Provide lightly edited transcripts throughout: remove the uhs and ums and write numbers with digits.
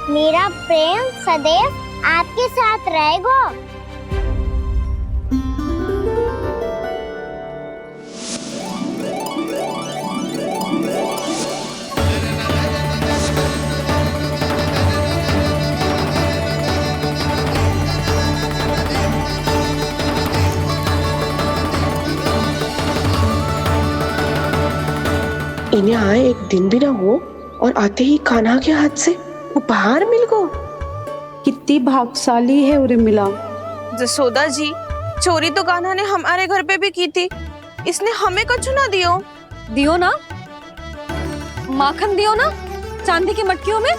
मेरा प्रेम सदैव आपके साथ रहेगा। इन्हें आए एक दिन भी ना हो और आते ही कान्हा के हाथ से उपहार मिल गो। कितनी भाग्यशाली है उर्मिला। जसोदा जी, चोरी तो कान्हा ने हमारे घर पे भी की थी, इसने हमें कछु ना दियो। दियो ना, माखन दियो ना चांदी की मटकियों में।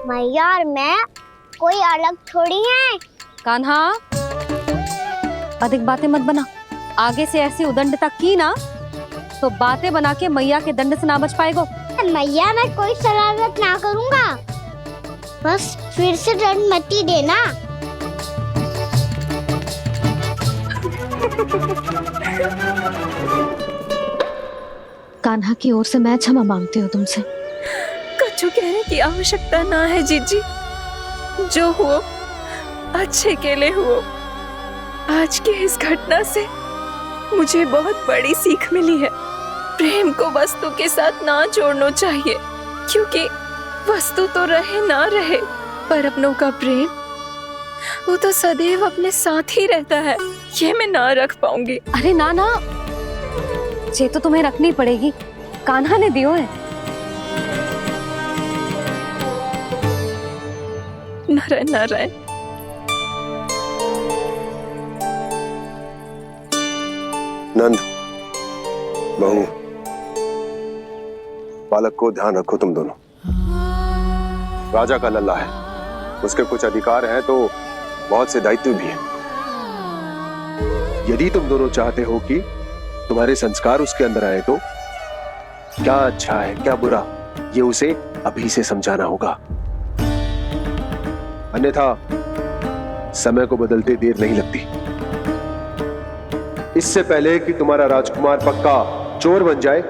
मैया और मैं कोई अलग थोड़ी हैं। कान्हा, अधिक बातें मत बना। आगे से ऐसी उदंडता की ना तो बातें बना के मैया के दंड से ना बच पाएगो। मैया, मैं कोई शरारत ना करूंगा, बस फिर से दंड मत ही देना। कान्हा की ओर से मैं क्षमा मांगती हूँ तुमसे। कछु कहने की आवश्यकता ना है जीजी, जो हुआ अच्छे के लिए हुआ। आज की इस घटना से मुझे बहुत बड़ी सीख मिली है। प्रेम को वस्तु के साथ ना जोड़ना चाहिए, क्योंकि वस्तु तो रहे ना रहे, पर अपनों का प्रेम वो तो सदैव अपने साथ ही रहता है। ये मैं ना रख पाऊंगी। अरे ना ना, ये तो तुम्हें रखनी पड़ेगी, कान्हा ने दियो है। नारायण नारायण। नंद, बहू, बालक को ध्यान रखो तुम दोनों। राजा का लल्ला है, उसके कुछ अधिकार हैं तो बहुत से दायित्व भी हैं। यदि तुम दोनों चाहते हो कि तुम्हारे संस्कार उसके अंदर आए तो क्या अच्छा है क्या बुरा, ये उसे अभी से समझाना होगा। अन्यथा समय को बदलते देर नहीं लगती। इससे पहले कि तुम्हारा राजकुमार पक्का चोर बन जाए,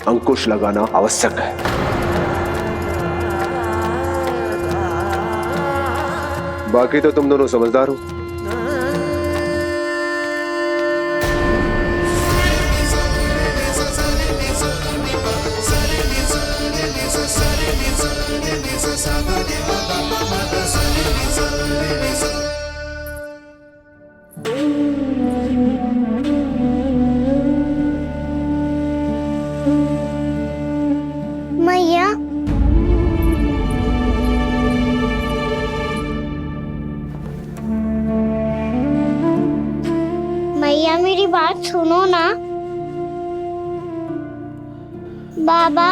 अंकुश लगाना आवश्यक है। बाकी तो तुम दोनों समझदार हो। मैया, मैया मेरी बात सुनो ना। बाबा,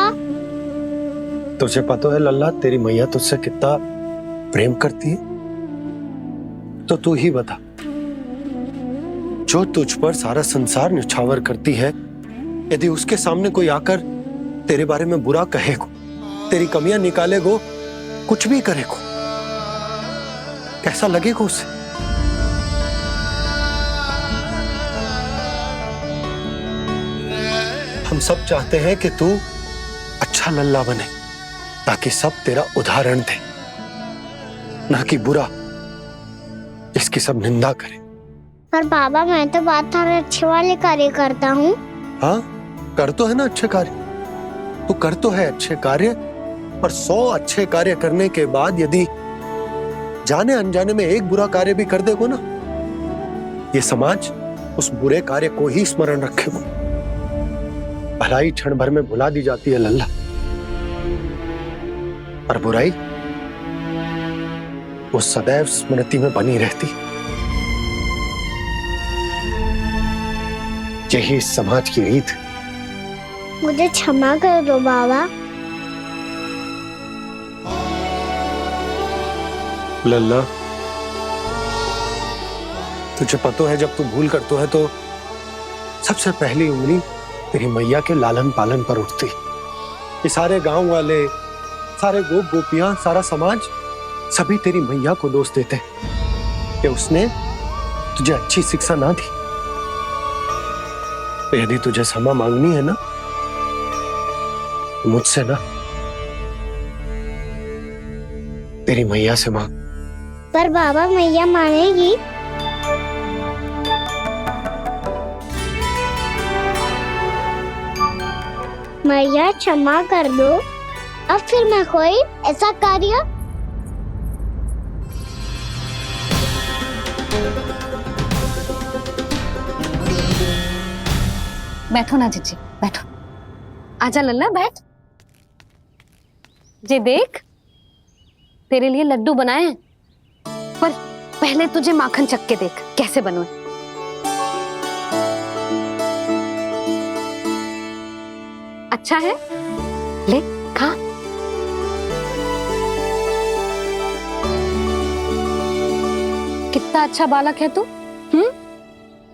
तुझे पता है लल्ला, तेरी मैया तुझसे कितना प्रेम करती है, तो तू ही बता। जो तुझ पर सारा संसार न्यौछावर करती है, यदि उसके सामने कोई आकर तेरे बारे में बुरा कहेगो, तेरी कमियां निकालेगो, कुछ भी करेगो, कैसा लगेगा उसे? हम सब चाहते हैं कि तू अच्छा लल्ला बने, ताकि सब तेरा उदाहरण दे, ना कि बुरा जिसकी सब निंदा करे। पर बाबा, मैं तो बात हर अच्छे वाले कार्य करता हूँ। हाँ, कर तो है ना अच्छे कार्य, तू कर तो है अच्छे कार्य, पर 100 अच्छे कार्य करने के बाद यदि जाने अनजाने में एक बुरा कार्य भी कर देगो ना, ये समाज उस बुरे कार्य को ही स्मरण रखेगो। भलाई क्षण भर में भुला दी जाती है लल्ला, पर बुराई वो सदैव स्मृति में बनी रहती। यही इस समाज की रीत। मुझे क्षमा कर दो बाबा। लल्ला, तुझे पता है जब तू भूल करतो है तो सबसे पहली उंगली तेरी मैया के लालन पालन पर उठती। ये सारे गांव वाले, सारे गोप गोपियां, सारा समाज सभी तेरी मैया को दोष देते कि उसने तुझे अच्छी शिक्षा ना दी। तो यदि तुझे क्षमा मांगनी है ना, मुझसे ना, तेरी मैया से मांग। पर बाबा मैया मानेगी? मैया क्षमा कर दो, अब फिर मैं कोई ऐसा कार्य। बैठो ना जीजी, बैठो। आजा लल्ला, बैठ। जे देख, तेरे लिए लड्डू बनाए हैं, पर पहले तुझे माखन चख के देख कैसे बने। अच्छा है, ले खा। कितना अच्छा बालक है तू।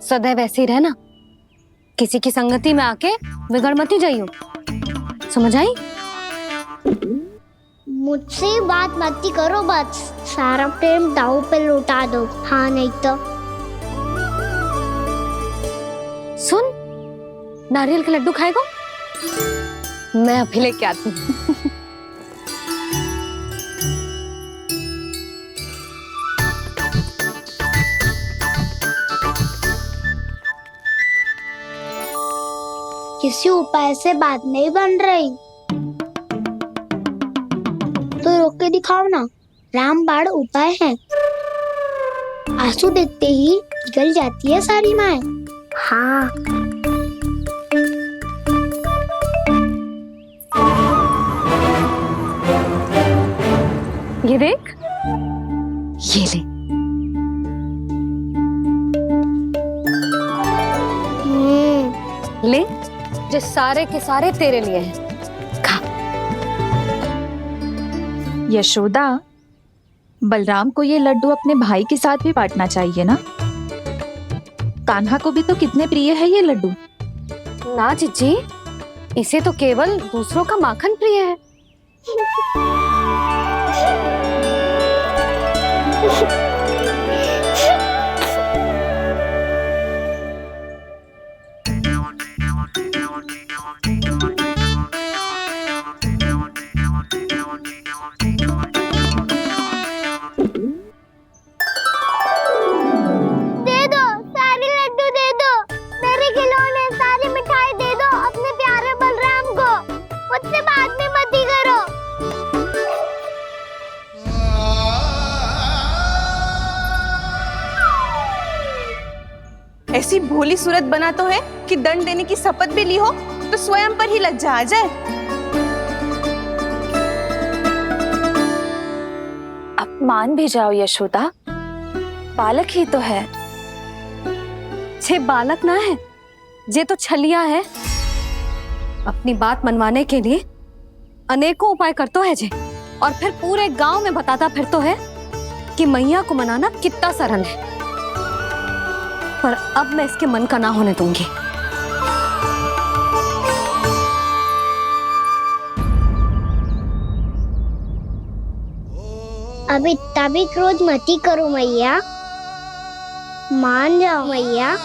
सदैव ऐसे ही रहना, किसी की संगति में आके बिगड़ मत जाइयो, समझ आई? मुझसे बात मत करो, बस सारा प्रेम दाव पे लौटा दो। हाँ नहीं तो सुन, नारियल के लड्डू खाएगा? मैं अभी लेके आती हूँ। किसी उपाय से बात नहीं बन रही तो रोक के दिखाओ ना। रामबाण उपाय है, आंसू देखते ही पिघल जाती है सारी माए। हाँ ये देख, ये ले। ले, जो सारे के सारे तेरे लिए हैं, खा। यशोदा, बलराम को ये लड्डू अपने भाई के साथ भी बांटना चाहिए ना। कान्हा को भी तो कितने प्रिय है ये लड्डू। ना जीजी, इसे तो केवल दूसरों का माखन प्रिय है। दे दो, सारे लड्डू दे दो, मेरे खिलौने सारी मिठाई दे दो अपने प्यारे बलराम को। मुझसे बात में मत ही करो। ऐसी भोली सूरत बना तो है कि दंड देने की शपथ भी ली हो तो स्वयं पर ही लज्जा आ जाए। अब मान भी जाओ यशोदा, बालक ही तो है। छे बालक ना है, जे तो छलिया है। अपनी बात मनवाने के लिए अनेकों उपाय करतो है जे, और फिर पूरे गांव में बताता फिरतो है कि मैया को मनाना कितना सरल है। पर अब मैं इसके मन का ना होने दूंगी। अब इतना भी क्रोध मत ही करो मैया, मान जाओ मैया।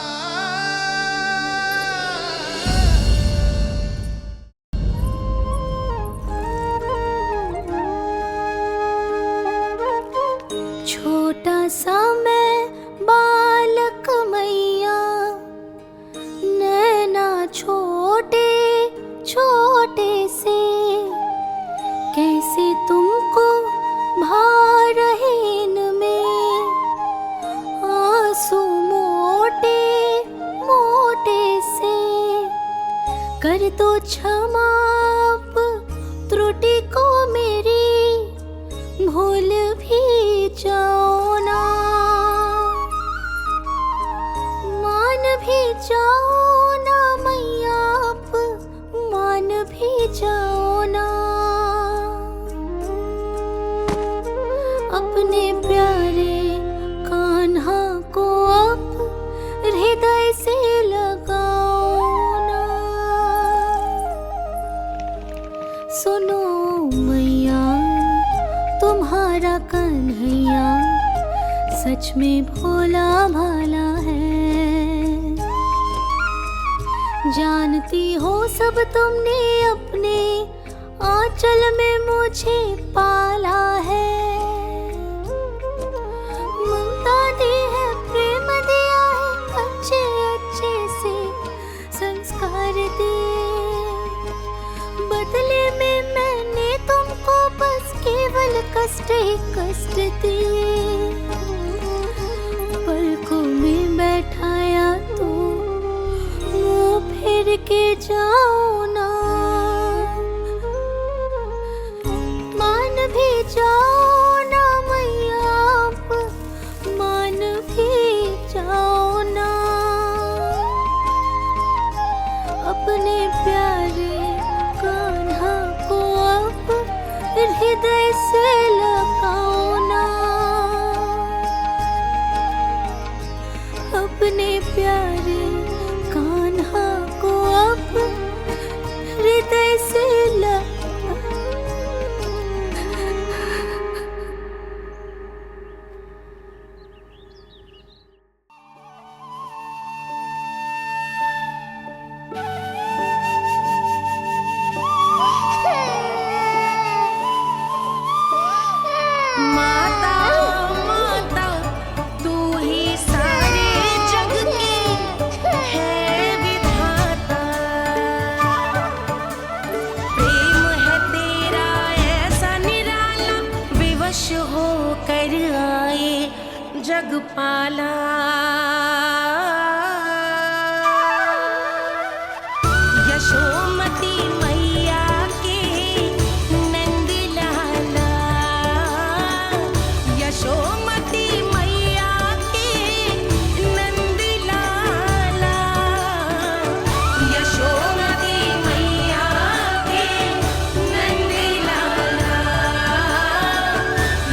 छोटा सा मैं बालक मैया, नैना छोटे छोटे से, कैसे तुमको भा रहे इनमें आंसू मोटे मोटे से। कर दो क्षमा त्रुटि को मेरी, भूल भी जाओ ना, मान भी जाओ ना मैया, मान भी जाओ ना। अपने प्यारे कान्हा को अब हृदय से लगाओ ना। सुनो मैया, तुम्हारा कन्हैया सच में भोला भाला है। जानती हो सब तुमने अपने आंचल में मुझे पाला है। कष्ट ही कष्ट दिए, पलकों में बैठाया तो मुंह फेर के जाओ ना, मान भी जाओ ना मैया, आप मान भी जाओ ना, अपने प्यारे कान्हा को अब हृदय से लगाओ ना, अपने प्यारे कान्हा को अब हृदय से जगपाला। यशोमती मैया के नंद लाला, यशोमती मैया के नंद लाला, यशोमती मैया के नंद लाला,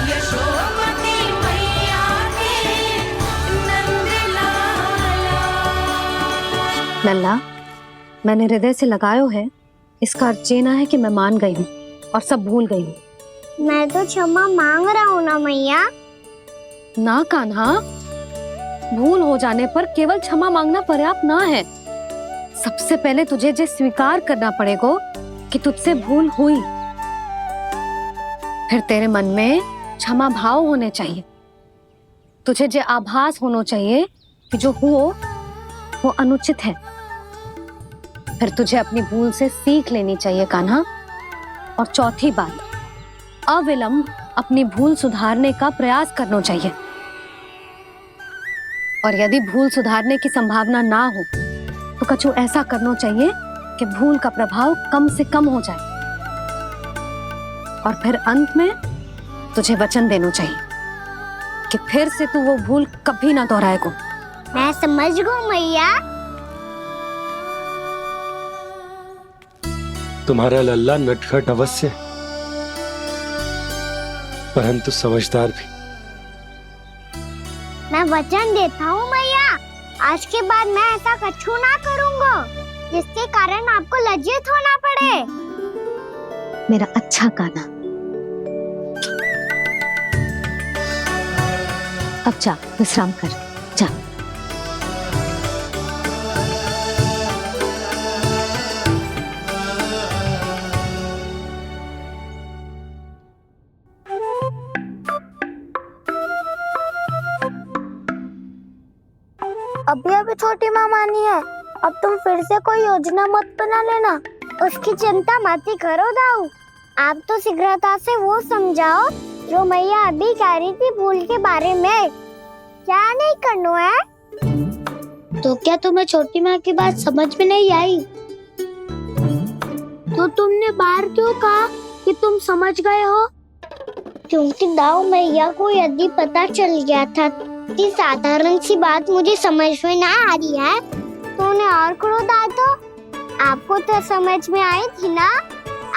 यशोमती मैया के नंद लाला। लल्ला, मैंने हृदय से लगायो है, इसका अर्थ ये ना है कि मैं मान गई हूँ और सब भूल गई हूँ। मैं तो क्षमा मांग रहा हूँ ना मैया। ना कान्हा, भूल हो जाने पर केवल क्षमा मांगना पर्याप्त ना है। सबसे पहले तुझे जो स्वीकार करना पड़ेगा कि तुझसे भूल हुई, फिर तेरे मन में क्षमा भाव होने चाहिए। तुझे जो आभास होना चाहिए कि जो हुआ वो अनुचित है। फिर तुझे अपनी भूल से सीख लेनी चाहिए कान्हा। और चौथी बात, अविलंब अपनी भूल सुधारने का प्रयास करना चाहिए। और यदि भूल सुधारने की संभावना ना हो तो कछु ऐसा करना चाहिए कि भूल का प्रभाव कम से कम हो जाए। और फिर अंत में तुझे वचन देना चाहिए कि फिर से तू वो भूल कभी ना दोहराएगा। मैं समझ गई मैया। तुम्हारा लल्ला नटखट अवश्य है, परंतु समझदार भी। मैं वचन देता हूँ मैया, आज के बाद मैं ऐसा कछु ना करूँगा जिसके कारण आपको लज्जित होना पड़े। मेरा अच्छा कान्हा, अब जा विश्राम कर, जा। अभी अभी छोटी माँ मानी है, अब तुम फिर से कोई योजना मत बना लेना। उसकी चिंता मत ही करो दाऊ। आप तो शीघ्रता से वो समझाओ जो मैया अभी कह रही थी भूल के बारे में। क्या नहीं करना है? तो क्या तुम्हें छोटी माँ की बात समझ में नहीं आई? तो तुमने बाहर क्यों कहा कि तुम समझ गए हो? क्योंकि दाऊ मैया को यदि पता चल गया था कि साधारण सी बात मुझे समझ में ना आ रही है तो उन्हें और क्रोध आया तो आपको तो समझ में आई थी ना।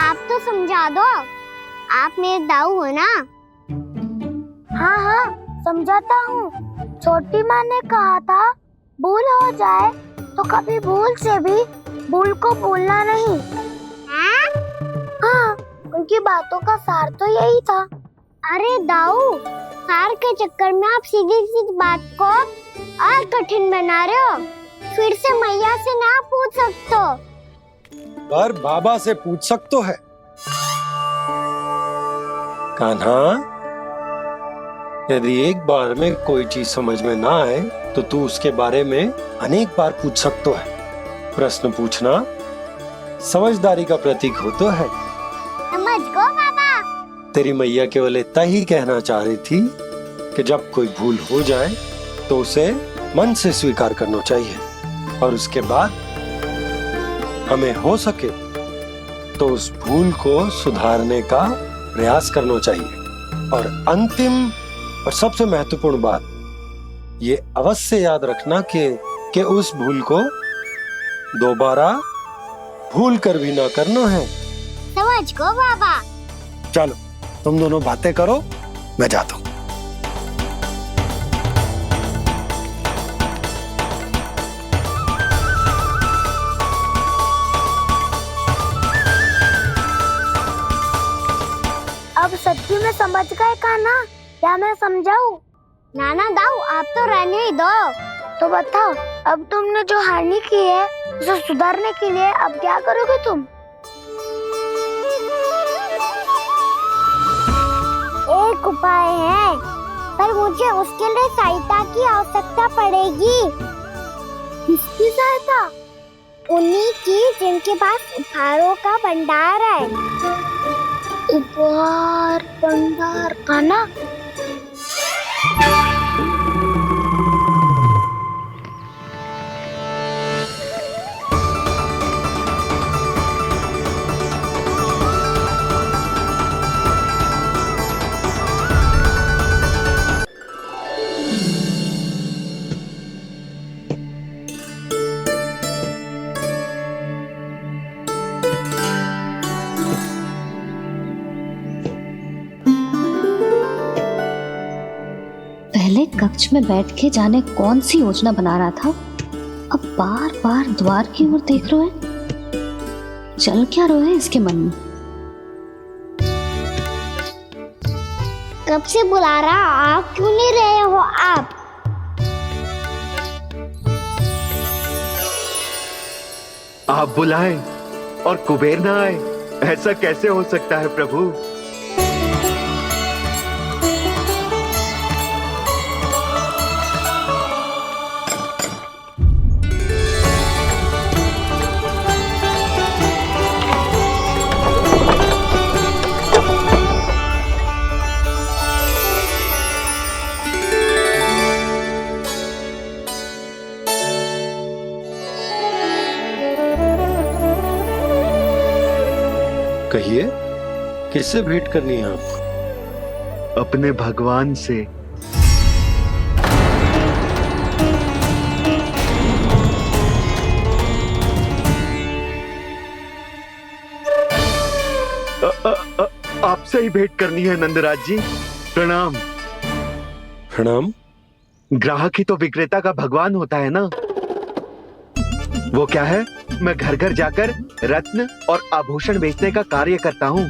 आप तो समझा दो, आप मेरे दाऊ हो ना। हाँ हाँ समझाता हूँ। छोटी माँ ने कहा था भूल हो जाए तो कभी भूल से भी भूल को भूलना नहीं। हाँ उनकी बातों का सार तो यही था। अरे दाऊ, सार के चक्कर में आप सीधी सीधी बात को और कठिन बना रहे हो। फिर से मैया से ना पूछ सकते हो, पर बाबा से पूछ सकते है। कान्हा, यदि एक बार में कोई चीज समझ में ना आए तो तू उसके बारे में अनेक बार पूछ सकते है। प्रश्न पूछना समझदारी का प्रतीक होता है। समझ गो बाबा। तेरी मैया केवल इतना ही कहना चाह रही थी कि जब कोई भूल हो जाए तो उसे मन से स्वीकार करना चाहिए और उसके बाद हमें हो सके तो उस भूल को सुधारने का प्रयास करना चाहिए। और अंतिम और सबसे महत्वपूर्ण बात ये अवश्य याद रखना कि उस भूल को दोबारा भूल कर भी ना करना है। समझ गो बाबा। चलो तुम दोनों बातें करो, मैं जाता हूँ। अब सच्ची में समझ गए कान्हा, क्या मैं समझाऊं? नाना दाऊ आप तो रहने ही दो। तो बताओ, अब तुमने जो हानि की है उसे सुधारने के लिए अब क्या करोगे तुम? एक उपाय है, पर मुझे उसके लिए सहायता की आवश्यकता पड़ेगी। किसकी सहायता? उन्हीं की जिनके पास उपहारों का भंडार है। उपहार भंडार का ना? पहले कक्ष में बैठ के जाने कौन सी योजना बना रहा था, अब बार बार द्वार की ओर देख रहे हैं। चल क्या रहे हैं इसके मन में? कब से बुला रहा, आप क्यों नहीं रहे हो? आप बुलाएं और कुबेर ना आए, ऐसा कैसे हो सकता है प्रभु? कहिए, किससे भेंट करनी है आपको? अपने भगवान से। आपसे ही भेंट करनी है नंदराज जी। प्रणाम। प्रणाम। ग्राहक ही तो विक्रेता का भगवान होता है ना। वो क्या है, मैं घर घर जाकर रत्न और आभूषण बेचने का कार्य करता हूँ।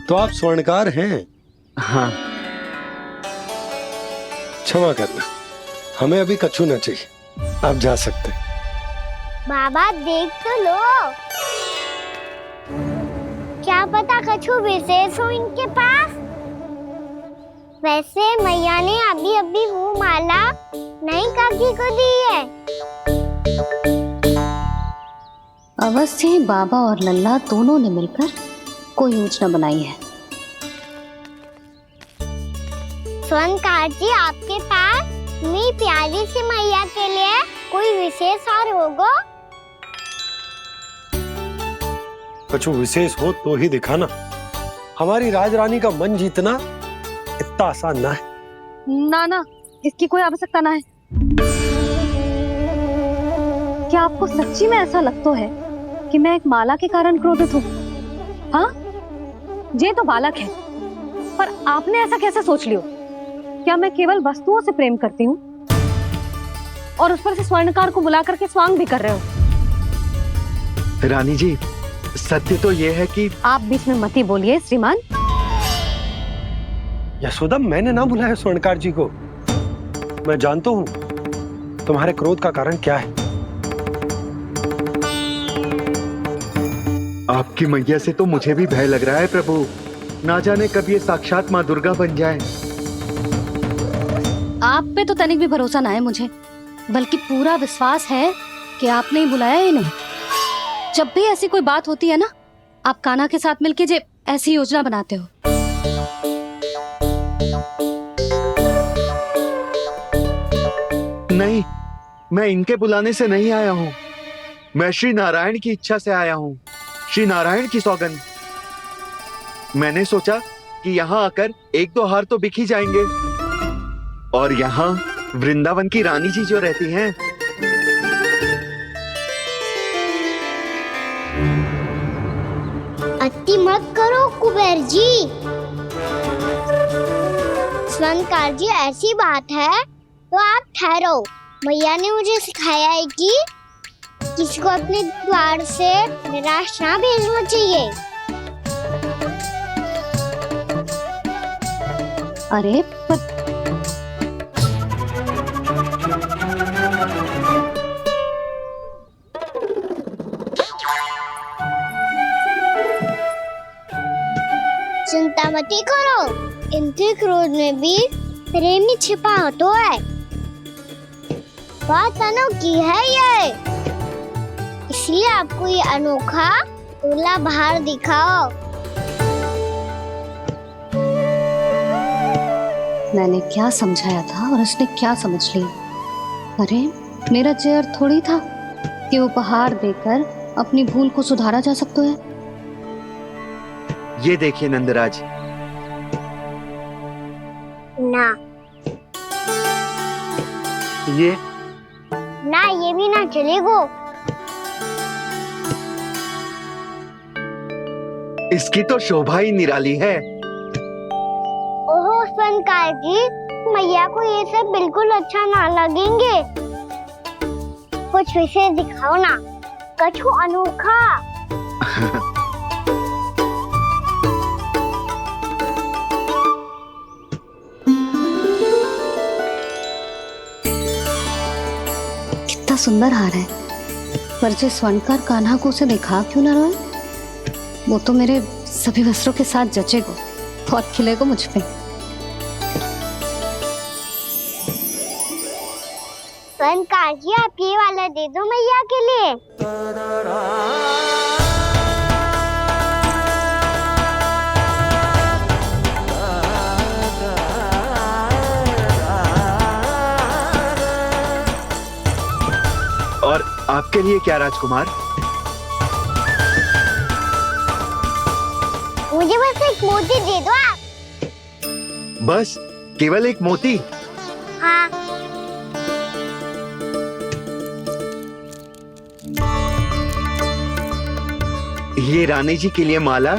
तो आप स्वर्णकार हैं? हाँ। क्षमा करना, हमें अभी कछु न चाहिए, आप जा सकते हैं। बाबा देख तो लो, क्या पता कछु विशेष हो इनके पास। वैसे मैया ने अभी अभी वो माला नई काकी को दी है। अवश्य ही बाबा और लल्ला दोनों ने मिलकर कोई योजना बनाई है। स्वर्णकार जी, आपके पास मेरी प्यारी सी मैया के लिए कोई विशेष हार होगा? कछु विशेष हो तो ही दिखाना। हमारी राजरानी का मन जीतना इतना आसान ना है। ना, इसकी कोई आवश्यकता ना है। क्या आपको सच्ची में ऐसा लगता है कि मैं एक माला के कारण क्रोधित हूँ? हाँ, ये तो बालक है, पर आपने ऐसा कैसे सोच लियो? क्या मैं केवल वस्तुओं से प्रेम करती हूँ और उस पर से स्वर्णकार को बुला करके स्वांग भी कर रहे हो? रानी जी, सत्य तो ये है कि आप बीच में मत ही बोलिए श्रीमान। यशोदा, मैंने ना बुलाया स्वर्णकार जी को। मैं जानता हूँ तुम्हारे क्रोध का कारण क्या है। आपकी मैया से तो मुझे भी भय लग रहा है प्रभु। ना जाने कब ये साक्षात माँ दुर्गा बन जाए। आप पे तो तनिक भी भरोसा ना है मुझे, बल्कि पूरा विश्वास है कि आपने ही बुलाया है इन्हें। जब भी ऐसी कोई बात होती है ना, आप कान्हा के साथ मिलके जे ऐसी योजना बनाते हो। नहीं, मैं इनके बुलाने से नहीं आया हूँ। मैं श्री नारायण की इच्छा से आया हूँ, श्री नारायण की सौगंध। मैंने सोचा कि यहाँ आकर एक दो हार तो बिक ही जाएंगे। और यहाँ वृंदावन की रानी जी जो रहती हैं, अति मत करो कुबेर जी। स्वर्णकार जी, ऐसी बात है तो आप ठहरो। मैया ने मुझे सिखाया है कि किसी को अपने द्वार से निराश ना भेजना चाहिए। अरे पर चिंता मत करो, इनके क्रोध में भी प्रेम ही छिपा तो है। बात अनोखी है ये, इसलिए आपको ये अनोखा दूल्हा बाहर दिखाओ। मैंने क्या समझाया था और उसने क्या समझ लिया। अरे मेरा चेयर थोड़ी था कि उपहार देकर अपनी भूल को सुधारा जा सकता है। ये देखिए नंदराज। ना ये ना, ये भी ना चलेगो। इसकी तो शोभा ही निराली है। ओहो स्वर्णकार जी, मैया को ये सब बिल्कुल अच्छा ना लगेंगे। कुछ विशेष दिखाओ ना, कछु अनोखा। कितना सुंदर हार है, पर जो स्वर्णकार कान्हा को उसे दिखा क्यों ना रोए? वो तो मेरे सभी वस्त्रों के साथ जचेगा और खिलेगा मुझ पे। स्वर्णकार जी, आप ये वाला दे दो मैया के लिए। और आपके लिए क्या राजकुमार? मुझे बस एक मोती दे दो आप। बस केवल एक मोती? हाँ। ये रानी जी के लिए माला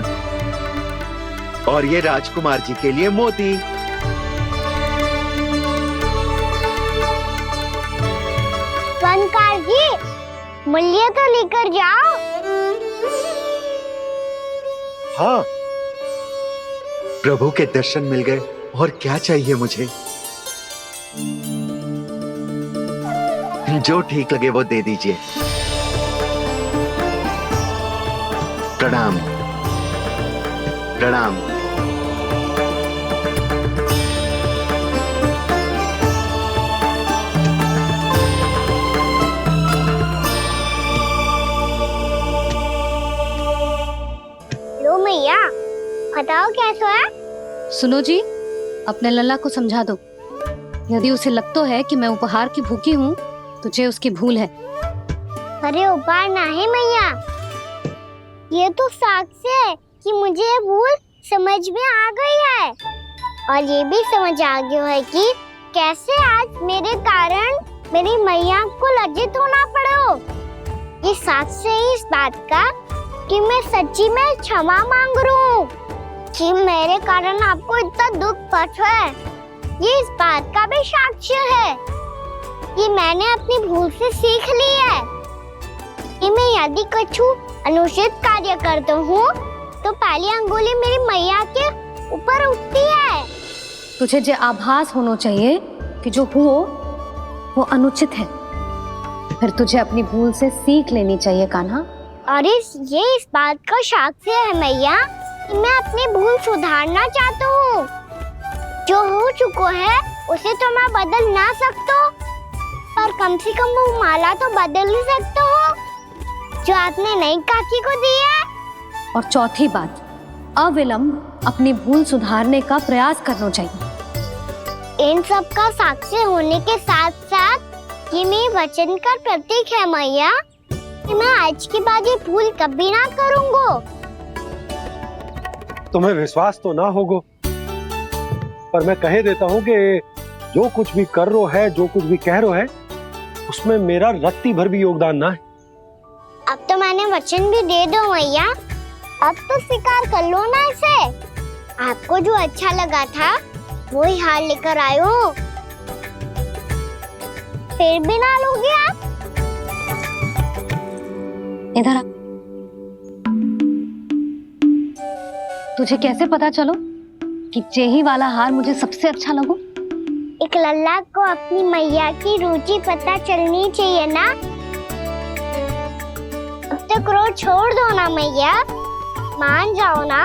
और ये राजकुमार जी के लिए मोती। स्वर्णकार जी, मूल्य तो लेकर जाओ। हाँ, प्रभु के दर्शन मिल गए और क्या चाहिए मुझे। जो ठीक लगे वो दे दीजिए। प्रणाम प्रणाम। लो मैया, बताओ कैसा है? सुनो जी, अपने लल्ला को समझा दो। यदि उसे लगता है कि मैं उपहार की भूखी हूँ, तुझे उसकी भूल है। अरे उपहार ना है मैया, ये तो साक्ष्य है कि मुझे ये भूल समझ में आ गई है। और ये भी समझ आ गया है कि कैसे आज मेरे कारण मेरी मैया को लज्जित होना पड़ो। ये साक्ष्य है इस बात का कि मैं सच्ची में क्षमा मांग रहा हूँ कि मेरे कारण आपको इतना दुख पहुंचा है। ये इस बात का भी साक्ष्य है कि मैंने अपनी भूल से सीख ली है कि मैं यदि कुछ अनुचित कार्य करता हूँ तो पहली अंगुली मेरी मैया के ऊपर उठती है। तुझे जो आभास होना चाहिए कि जो हुआ वो अनुचित है, फिर तुझे अपनी भूल से सीख लेनी चाहिए कान्हा। और ये इस बात का साक्ष्य है मैया कि मैं अपनी भूल सुधारना चाहता हूँ। जो हो चुका है उसे तो मैं बदल ना सकता, पर कम से कम वो माला तो बदल ही सकता हूँ जो आपने नई काकी को दी है। और चौथी बात, अविलंब अपनी भूल सुधारने का प्रयास करना चाहिए। इन सब का साक्षी होने के साथ साथ ये मेरे वचन का प्रतीक है मैया कि मैं आज के बाद ये भूल कभी ना करूँगा। तुम्हें विश्वास तो ना होगो, पर मैं कह देता हूँ कि जो कुछ भी कर रो है, जो कुछ भी कह रो है, उसमें मेरा रत्ती भर भी योगदान ना है। अब तो मैंने वचन भी दे दो मैया, अब तो स्वीकार कर लो ना इसे। आपको जो अच्छा लगा था वही हार लेकर आयो, फिर भी ना लोगे आप? इधर आ। तुझे कैसे पता चलो कि जेही वाला हार मुझे सबसे अच्छा लगो? एक लल्ला को अपनी मैया की रुचि पता चलनी चाहिए ना। अब तो क्रोध छोड़ दो ना मैया, मान जाओ ना।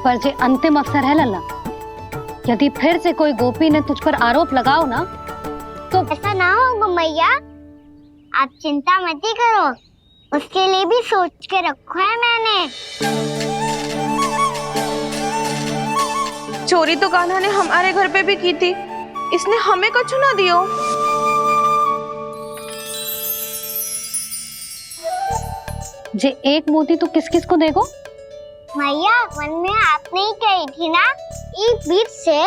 पर जे अंतिम अवसर है लल्ला, यदि फिर से कोई गोपी ने तुझ पर आरोप लगाओ ना तो ऐसा ना होगा मैया, आप चिंता मत ही करो, उसके लिए भी सोच के रखो है मैंने। चोरी तो कान्हा ने हमारे घर पे भी की थी, इसने हमें कछु ना दियो। जे एक मोती तो किस किस को देगो? मैया मन में आपने ही कही थी ना, एक बीज से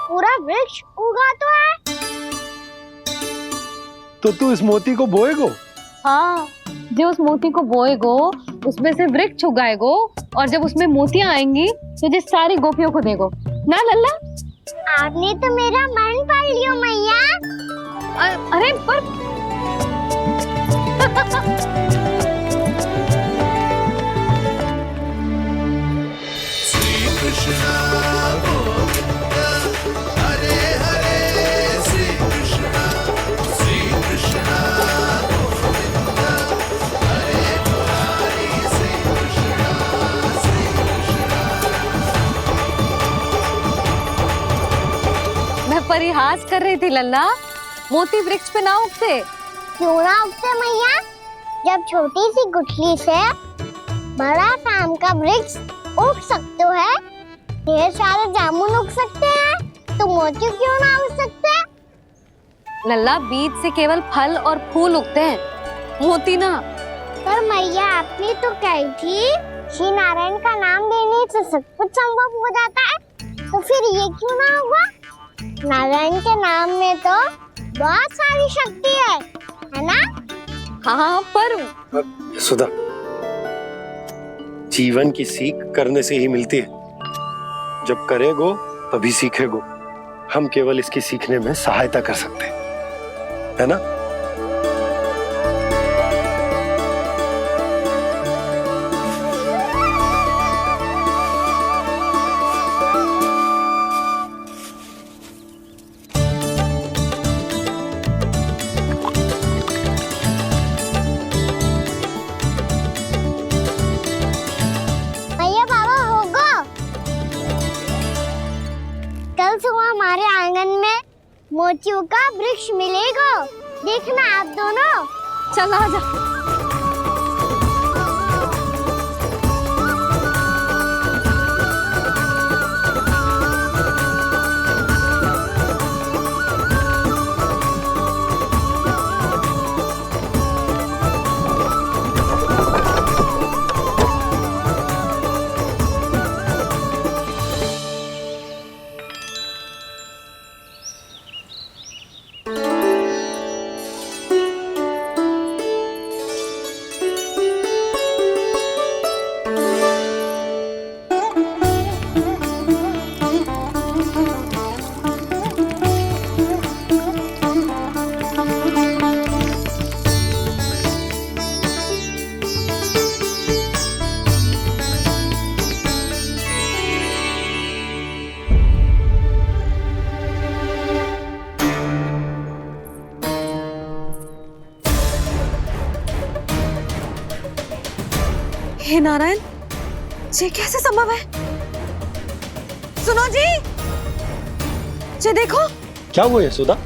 पूरा वृक्ष उगा तो है। तो तू इस मोती को बोएगो? हाँ, जो उस मोती को बोएगो उसमें से वृक्ष उगाएगो, और जब उसमें मोतियां आएंगी तो जिस सारी गोपियों को देगो ना लल्ला। आपने तो मेरा मन पढ़ लियो मैया। अरे पर मैं परिहास कर रही थी लल्ला, मोती वृक्ष पे ना उगते। क्यों ना उगते मैया? जब छोटी सी गुठली से बड़ा आम का वृक्ष उग सकते है, ढेर सारे जामुन उग सकते हैं, तो मोती क्यों ना उग सकते? लल्ला, बीज से केवल फल और फूल उगते हैं, मोती ना। पर मैया आपने तो कही थी श्री नारायण का नाम लेने से सब कुछ संभव हो जाता है, तो फिर ये क्यों ना होगा? नारायण के नाम में तो बहुत सारी शक्ति है ना? हाँ, पर सुधा, जीवन की सीख करने से ही मिलती है। जब करेगो तभी सीखेगो। हम केवल इसकी सीखने में सहायता कर सकते हैं, है ना? भैया बाबा होगो, कल सुबह हमारे आंगन में मोतियों का वृक्ष मिलेगा, देखना आप दोनों। चल आ जा। हे नारायण, ये कैसे संभव है? सुनो जी, ये देखो। क्या हुआ यशोदा?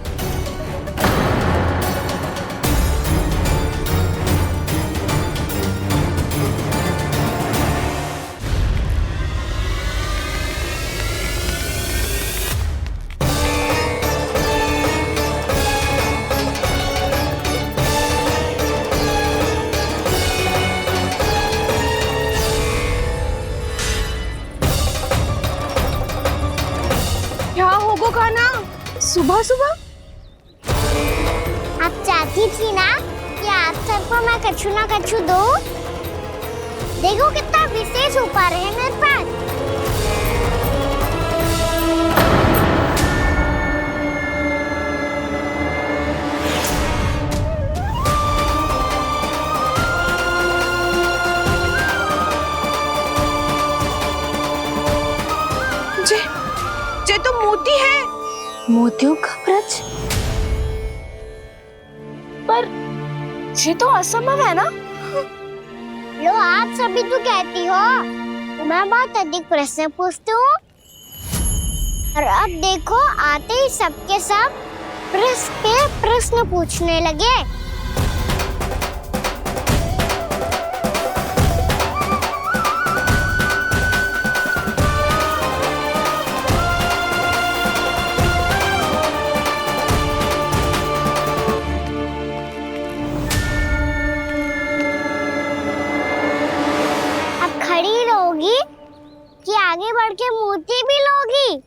रुको कान्हा, सुबह सुबह? आप चाहती थी ना कि आप सबको मैं कछु ना कछु दूं? देखो कितना विशेष उपहार है मेरे पास। जे तो मोती है। मोतियों का ब्रज? पर ये तो असंभव है ना? लो आप सभी तो कहती हो तो मैं बहुत अधिक प्रश्न पूछती हूँ, और अब देखो आते ही सबके सब प्रश्न पे प्रश्न पूछने लगे। खड़ी रहोगी कि आगे बढ़ के मोती भी लोगी?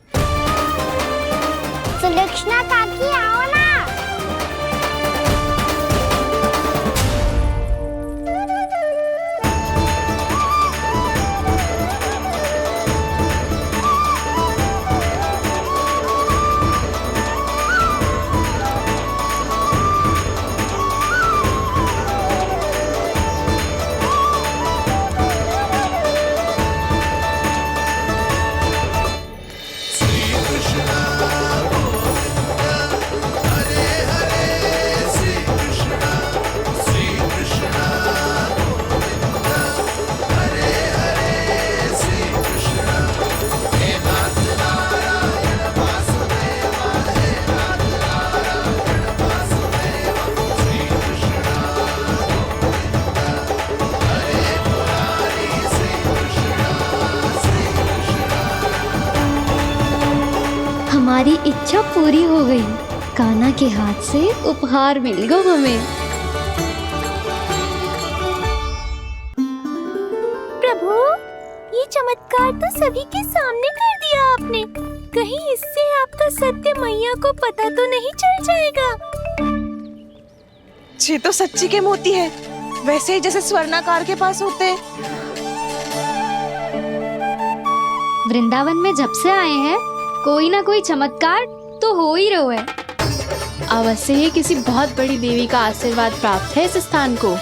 सुलक्षणा काकी आओ ना। हमारी इच्छा पूरी हो गई। कान्हा के हाथ से उपहार मिल गया हमें। प्रभु, ये चमत्कार तो सभी के सामने कर दिया आपने। कहीं इससे आपका सत्य मैया को पता तो नहीं चल जाएगा? ये तो सच्ची के मोती है, वैसे ही जैसे स्वर्णाकार के पास होते हैं। वृंदावन में जब से आए हैं कोई ना कोई चमत्कार तो हो ही रहा है। अवश्य ही किसी बहुत बड़ी देवी का आशीर्वाद प्राप्त है इस स्थान को।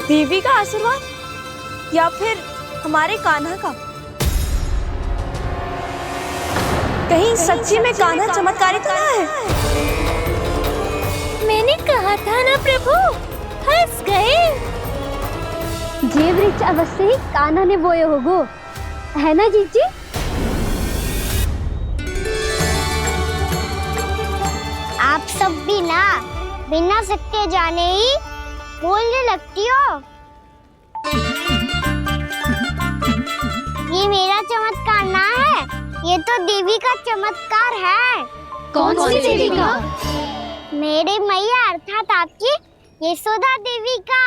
देवी का आशीर्वाद या फिर हमारे कान्हा का? कहीं सच्ची में कान्हा चमत्कारी तो ना है? मैंने कहा था ना प्रभु, हंस गए। ये वृक्ष अवश्य ही कान्हा ने बोए होगो, है ना जीजी? आप सब भी ना बिना सत्य जाने ही बोलने लगती हो। ये मेरा चमत्कार ना है, ये तो देवी का चमत्कार है। कौन सी देवी का? मेरे मैया अर्थात आपकी यशोदा देवी का।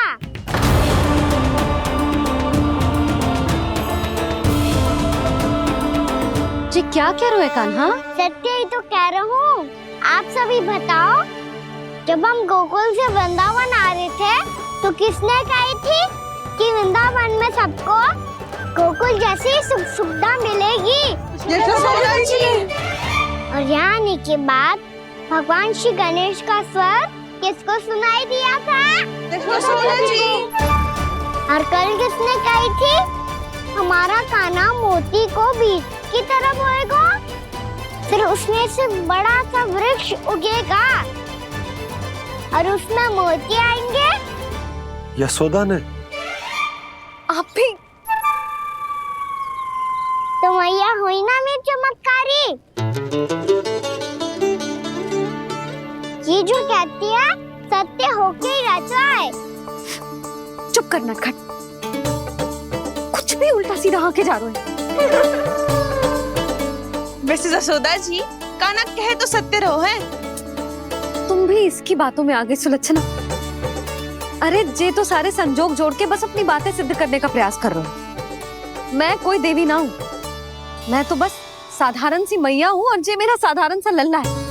जी क्या कह रहे हो कान्हा? सत्य ही तो कह रहा हूँ। आप सभी बताओ, जब हम गोकुल से वृंदावन आ रहे थे तो किसने कही थी कि वृंदावन में सबको गोकुल जैसी सुख सुविधा मिलेगी? यशोदा जी। और यहाँ आने के बाद भगवान श्री गणेश का स्वर किसको सुनाई दिया था? यशोदा जी। और कल किसने कही थी हमारा कान्हा मोती को बीज की तरह बोएगा, फिर उसमें से बड़ा सा वृक्ष उगेगा और उसमें मोती आएंगे? यशोदा ने? आप भी तो मैया हुई ना मेरी चमत्कारी। ये जो कहती है सत्य होके ही रहता है। चुप कर नटखट, कुछ भी उल्टा सीधा आके जा रहे हैं। वैसे यशोदा जी, कान्हा कहे तो सत्य रहो है। तुम भी इसकी बातों में आगे सुलझना। अरे जे तो सारे संजोग जोड़ के बस अपनी बातें सिद्ध करने का प्रयास कर रहे हो। मैं कोई देवी ना हूँ, मैं तो बस साधारण सी मैया हूँ और जे मेरा साधारण सा लल्ला है।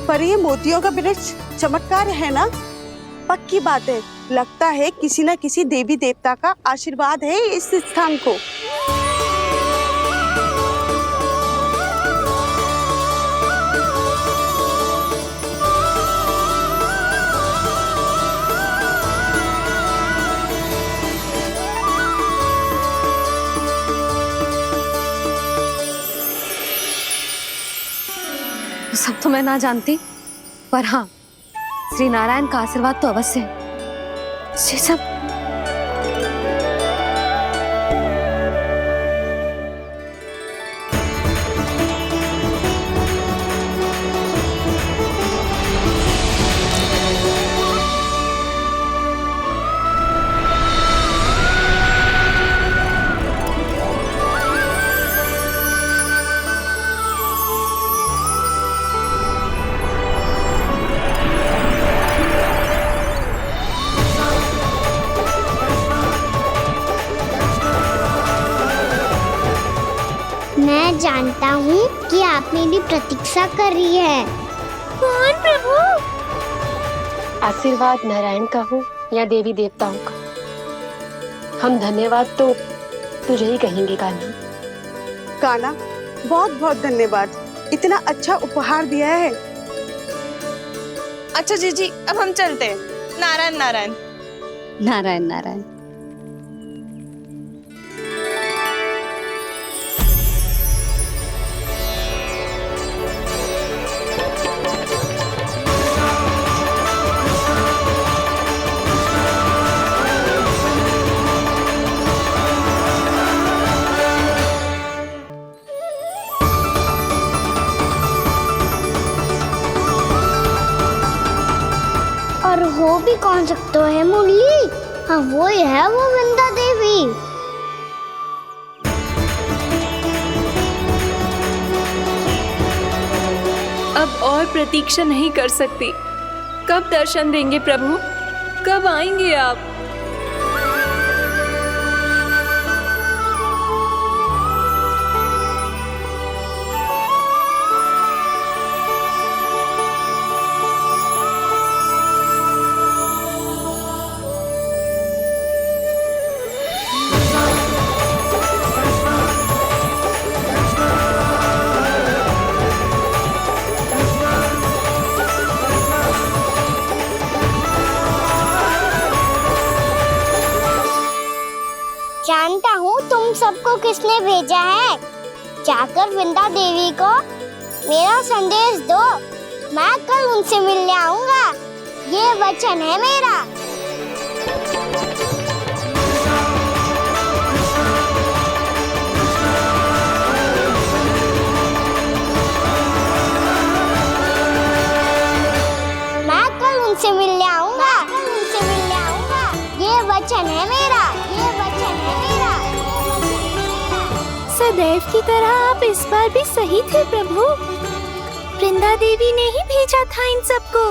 पर ये मोतियों का वृक्ष चमत्कार है ना? पक्की बात है, लगता है किसी न किसी देवी देवता का आशीर्वाद है इस स्थान को। सब तो मैं ना जानती, पर हाँ, श्री नारायण का आशीर्वाद तो अवश्य है। ये सब मैं जानता हूँ कि आप मेरी प्रतीक्षा कर रही है। कौन प्रभु? आशीर्वाद नारायण का हो या देवी देवताओं का, हम धन्यवाद तो तुझे ही कहेंगे कान्हा। कान्हा, बहुत बहुत धन्यवाद, इतना अच्छा उपहार दिया है। अच्छा जीजी, अब हम चलते हैं। नारायण नारायण। नारायण नारायण। और हो भी कौन सकता है मुरली? हाँ, वो ही है, वो वृंदा देवी। अब और प्रतीक्षा नहीं कर सकती। कब दर्शन देंगे प्रभु? कब आएंगे आप? जानता हूँ तुम सबको किसने भेजा है। जाकर वृंदा देवी को मेरा संदेश दो, मैं कल उनसे मिलने आऊंगा। ये वचन है मेरा। मैं कल उनसे मिलने आऊंगा। ये वचन है मेरा। सदैव की तरह आप इस बार भी सही थे प्रभु। वृंदा देवी ने ही भेजा था इन सबको।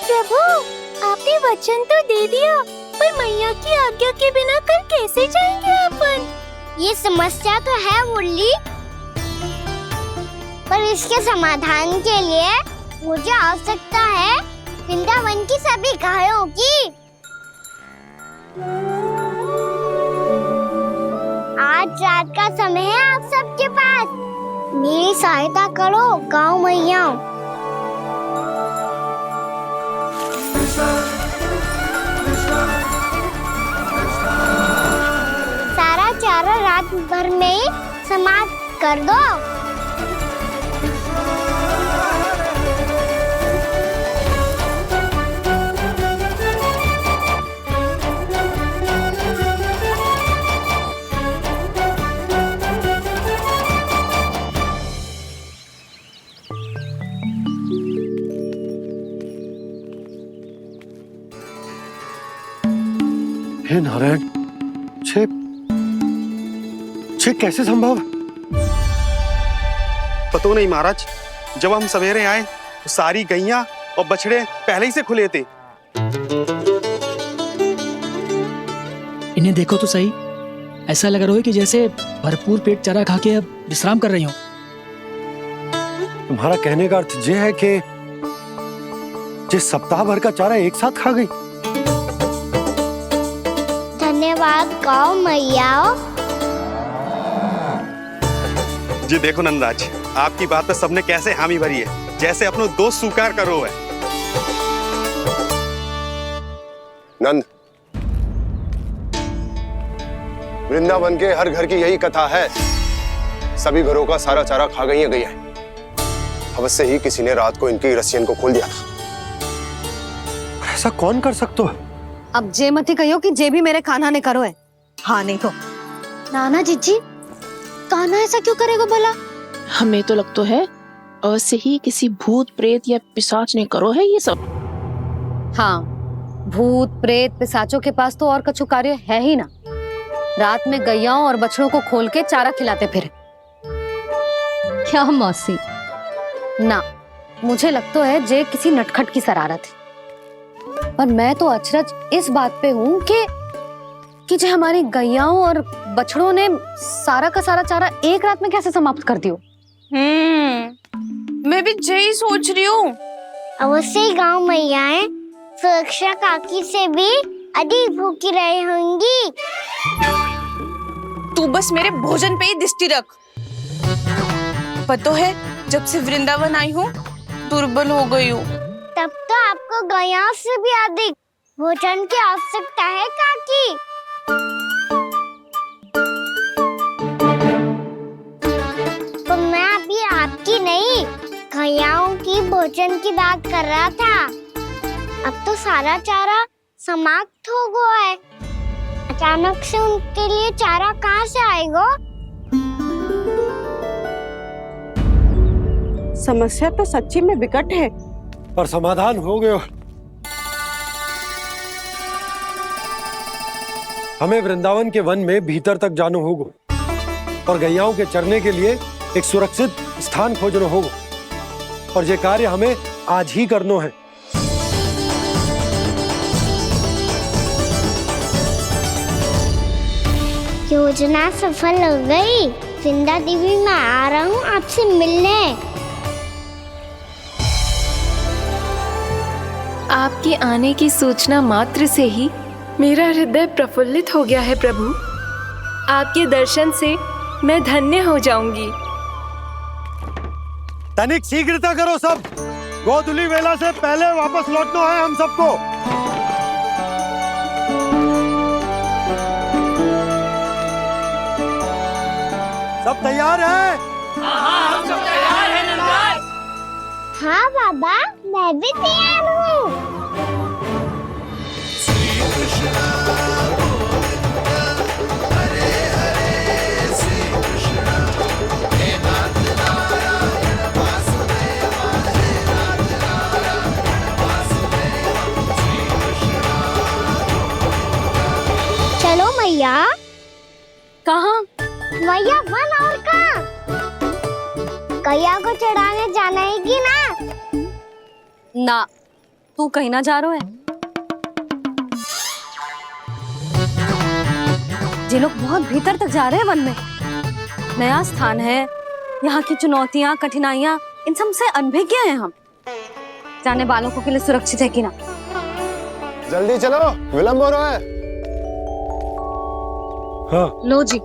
प्रभु, आपने वचन तो दे दिया, पर मैया की आज्ञा के बिना कल कैसे जाएंगे अपन? ये समस्या तो है मुरली, पर इसके समाधान के लिए मुझे आवश्यकता है वृंदावन की सभी गायों की। आज रात का समय है आप सबके पास, मेरी सहायता करो गाँव मैया। सारा चारा रात भर में ही समाप्त कर दो। हे नारायण, छे कैसे संभव? पतो नहीं महाराज, जब हम सवेरे आए तो सारी गैया और बछड़े पहले ही से खुले थे। इन्हें देखो तो सही, ऐसा लग रहा है कि जैसे भरपूर पेट चारा खा के अब विश्राम कर रही हूँ। तुम्हारा कहने का अर्थ यह है कि जिस सप्ताह भर का चारा एक साथ खा गई। धन्यवाद गौ मैया। जी देखो नंदराज, आपकी बात पे सबने कैसे हामी भरी है, जैसे अपनो दोस्त स्वीकार करो है। नंद, वृंदावन के हर घर की यही कथा है, सभी घरों का सारा चारा खा गई है गैया। अवश्य ही किसी ने रात को इनकी रस्सियन को खोल दिया था। ऐसा कौन कर सकता है? अब जे मत ही कहियो कि जे भी मेरे कान्हा ने करो है। हाँ नहीं तो नाना जीजी, कान्हा ऐसा क्यों करेगा भला? हमें तो लगता है अवश्य ही किसी भूत प्रेत या पिशाच ने करो है ये सब। हाँ, भूत प्रेत पिशाचों के पास तो और कछु कार्य है ही ना। रात में गैयाओं और बछड़ों को खोल के चारा खिलाते फिर। क्या मौसी? ना, मुझे लगता है जे किसी नटखट की शरारत है। पर मैं तो अचरज इस बात पे हूँ कि जो हमारी गैयाओं और बछड़ों ने सारा का सारा चारा एक रात में कैसे समाप्त कर दियो। मैं भी यही सोच रही हूँ। अवश्य ही गाँव मैयाएं सुरक्षा काकी से भी अधिक भूखी रही होंगी। तू बस मेरे भोजन पे ही दृष्टि रख। पता है, जब से वृंदावन आई हूँ दुर्बल हो गई हूँ। तब तो आपको गैया से भी अधिक भोजन की आवश्यकता है काकी। तो मैं अभी आपकी नहीं, गैयाओं की भोजन की बात कर रहा था। अब तो सारा चारा समाप्त हो गया है। अचानक से उनके लिए चारा कहाँ से आएगा? समस्या तो सच्ची में विकट है, पर समाधान हो गया। हमें वृंदावन के वन में भीतर तक जाना होगा और गैयाओं के चरने के लिए एक सुरक्षित स्थान खोजना होगा, और ये कार्य हमें आज ही करना है। योजना सफल हो गई। वृंदा देवी, मैं आ रहा हूँ आपसे मिलने। आपके आने की सूचना मात्र से ही मेरा हृदय प्रफुल्लित हो गया है प्रभु। आपके दर्शन से मैं धन्य हो जाऊंगी। तनिक शीघ्रता करो सब, गोधुली वेला से पहले वापस लौटना है हम सबको। सब तैयार है? हाँ, हम सब तैयार हैं नंदराज। हाँ बाबा, मैं भी तैयार हूँ। चलो मैया। कहाँ? मैया वन और कहाँ? गैया को चढ़ाने जाना है कि ना? ना, तू कहीं ना जा रहा है। ये लोग बहुत भीतर तक जा रहे हैं वन में। नया स्थान है, यहाँ की चुनौतियाँ कठिनाइयाँ इन सब से अनभिज्ञ हैं हम। जाने वालों के लिए सुरक्षित है कि ना? जल्दी चलो, विलंब हो रहा है। हाँ। लो जी।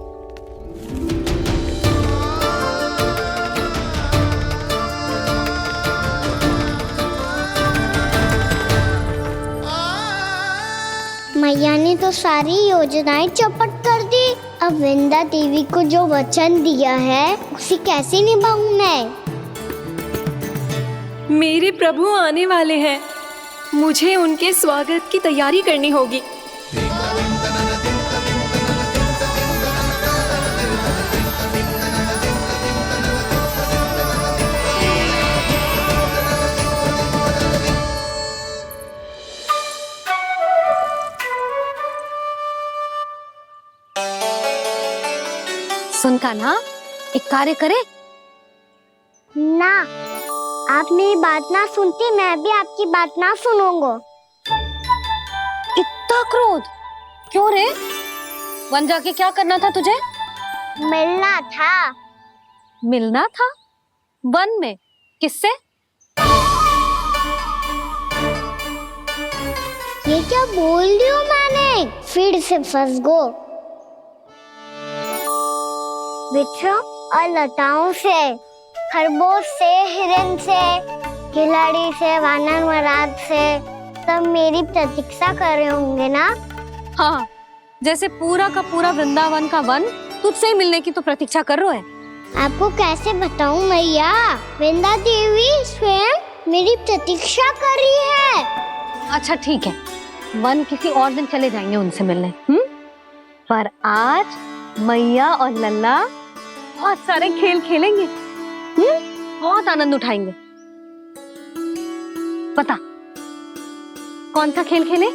मैया ने तो सारी योजनाएं चौपट कर दी। अब वृंदा देवी को जो वचन दिया है उसे कैसे निभाऊं मैं? मेरे प्रभु आने वाले हैं, मुझे उनके स्वागत की तैयारी करनी होगी। सुन कान्हा, एक कार्य करे ना। आप मेरी बात ना सुनती, मैं भी आपकी बात ना सुनूंगा। इतना क्रोध क्यों रे? वन जाके क्या करना था तुझे? मिलना था। मिलना था? वन में? किससे? ये क्या बोल रही हूँ मैंने? फिर से फंस गो। वृक्षों और लताओं से, खरगोश से, हिरन से, खिलाड़ी से, वानर महाराज से, सब मेरी प्रतीक्षा कर रहे होंगे ना? हाँ, जैसे पूरा का पूरा वृंदावन का वन तुझसे ही मिलने की तो प्रतीक्षा कर रहा है। आपको कैसे बताऊं मैया? वृंदा देवी स्वयं मेरी प्रतीक्षा कर रही है। अच्छा ठीक है, वन किसी और दिन चले जाएंगे उनसे मिलने। पर आज मैया और लल्ला बहुत सारे खेल खेलेंगे। बहुत आनंद उठाएंगे। बता कौन सा खेल खेले?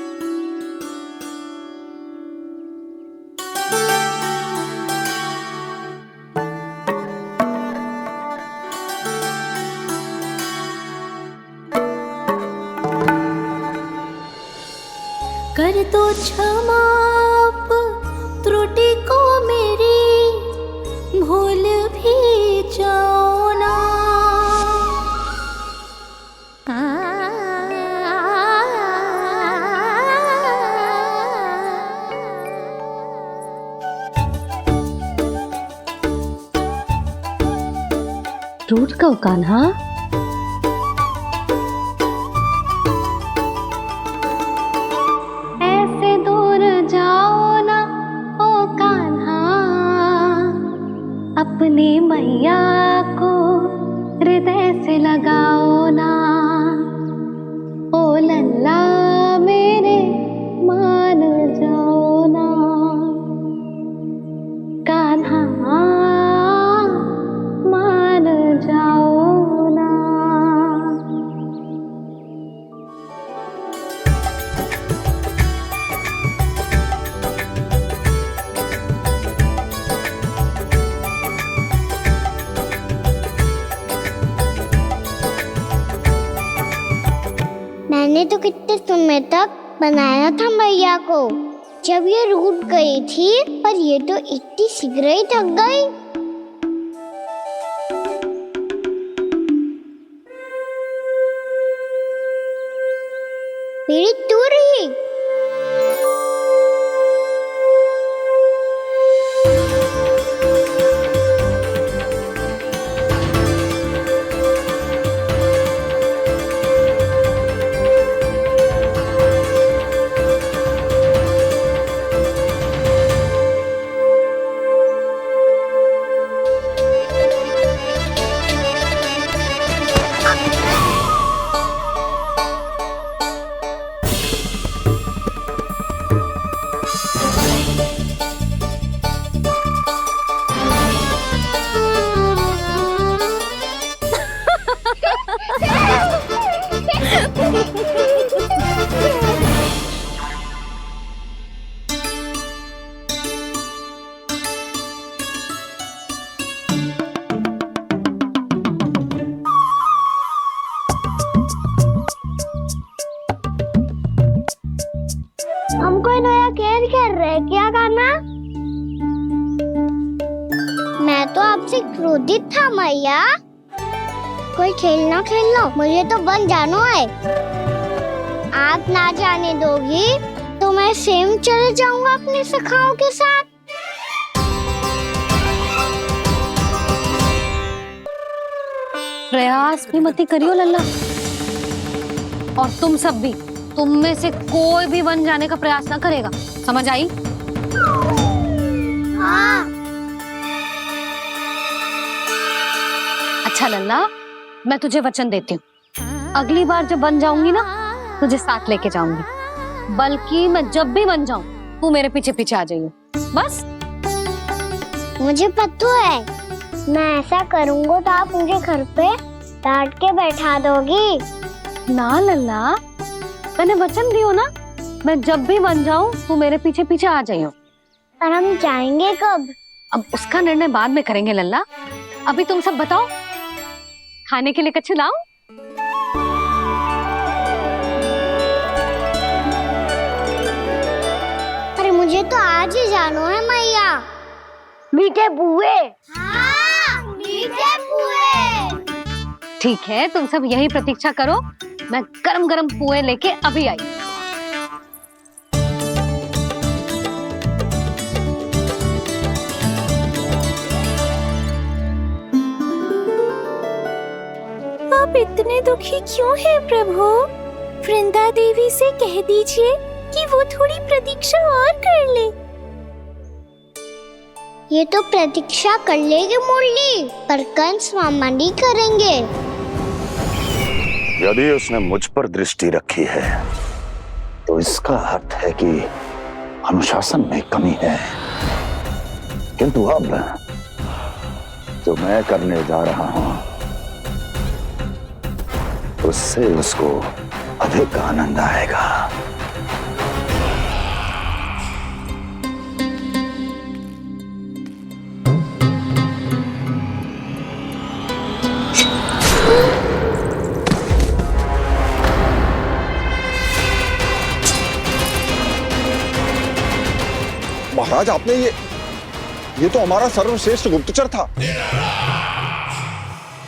कर दो क्षमा त्रुटि को मेरी, भूल भी जाओ ना। टूट का कान्हा, ऐसे दूर जाओ ना ओ कान्हा, अपनी मैया को हृदय से लगाओ ना। ओ लल्ला मेरे मान जाओ ना, कान्हा मान जाओ ना। मैंने तो कितने समय तक बनाया था मैया को, जब ये रूठ गई थी, पर ये तो इतनी शीघ्र ही थक गई। मेरी दूर ही। हम कोई नया खेल खेल रहे हैं क्या कान्हा? मैं तो आपसे क्रोधित था मैया। कोई खेलना खेलना, मुझे तो वन जाना है। आप ना जाने दोगी तो मैं स्वयं चले जाऊंगा अपने सखाओं के साथ। प्रयास भी मत करियो लल्ला, और तुम सब भी, तुम में से कोई भी वन जाने का प्रयास ना करेगा, समझ आई? हाँ। अच्छा लल्ला, मैं तुझे वचन देती हूँ, अगली बार जब वन जाऊंगी ना, तुझे साथ लेके जाऊंगी। बल्कि मैं जब भी वन जाऊं, तू मेरे पीछे पीछे आ जाइयो, बस। मुझे पता है, मैं ऐसा करूंगा तो आप मुझे घर पे डांट के बैठा दोगी। ना लल्ला, मैंने वचन दियो ना, मैं जब भी वन जाऊं तू मेरे पीछे पीछे आ जाइयो। पर हम जाएंगे कब? अब उसका निर्णय बाद में करेंगे लल्ला। अभी तुम सब बताओ, खाने के लिए कुछ लाऊं? मुझे तो आज ही जानो है मैया। मीठे बुए। हाँ, मीठे बुए। ठीक है, तुम सब यही प्रतीक्षा करो, मैं गरम गरम पुए लेके अभी आई। आप इतने दुखी क्यों हैं प्रभु? वृंदा देवी से कह दीजिए कि वो थोड़ी प्रतीक्षा और कर ले। ये तो प्रतीक्षा कर लेगी मुरली, पर कंस मामा नहीं करेंगे। यदि उसने मुझ पर दृष्टि रखी है तो इसका अर्थ है कि अनुशासन में कमी है। किंतु अब जो मैं करने जा रहा हूं उससे उसको अधिक आनंद आएगा। महाराज, आपने ये तो हमारा सर्वश्रेष्ठ गुप्तचर था।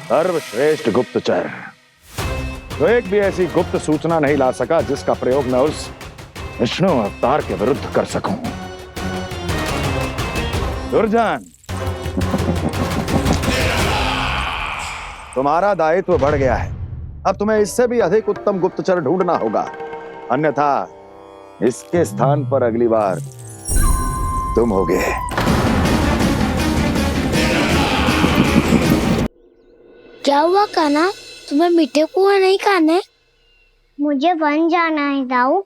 सर्वश्रेष्ठ गुप्तचर तो एक भी ऐसी गुप्त सूचना नहीं ला सका जिसका प्रयोग मैं उस विष्णु अवतार के विरुद्ध कर सकूं। दुर्जन, तुम्हारा दायित्व बढ़ गया है। अब तुम्हें इससे भी अधिक उत्तम गुप्तचर ढूंढना होगा, अन्यथा इसके स्थान पर अगली बार तुम होगे। क्या हुआ कान्हा, तुम्हें मीठे कुआं नहीं खाने? मुझे वन जाना है दाऊ।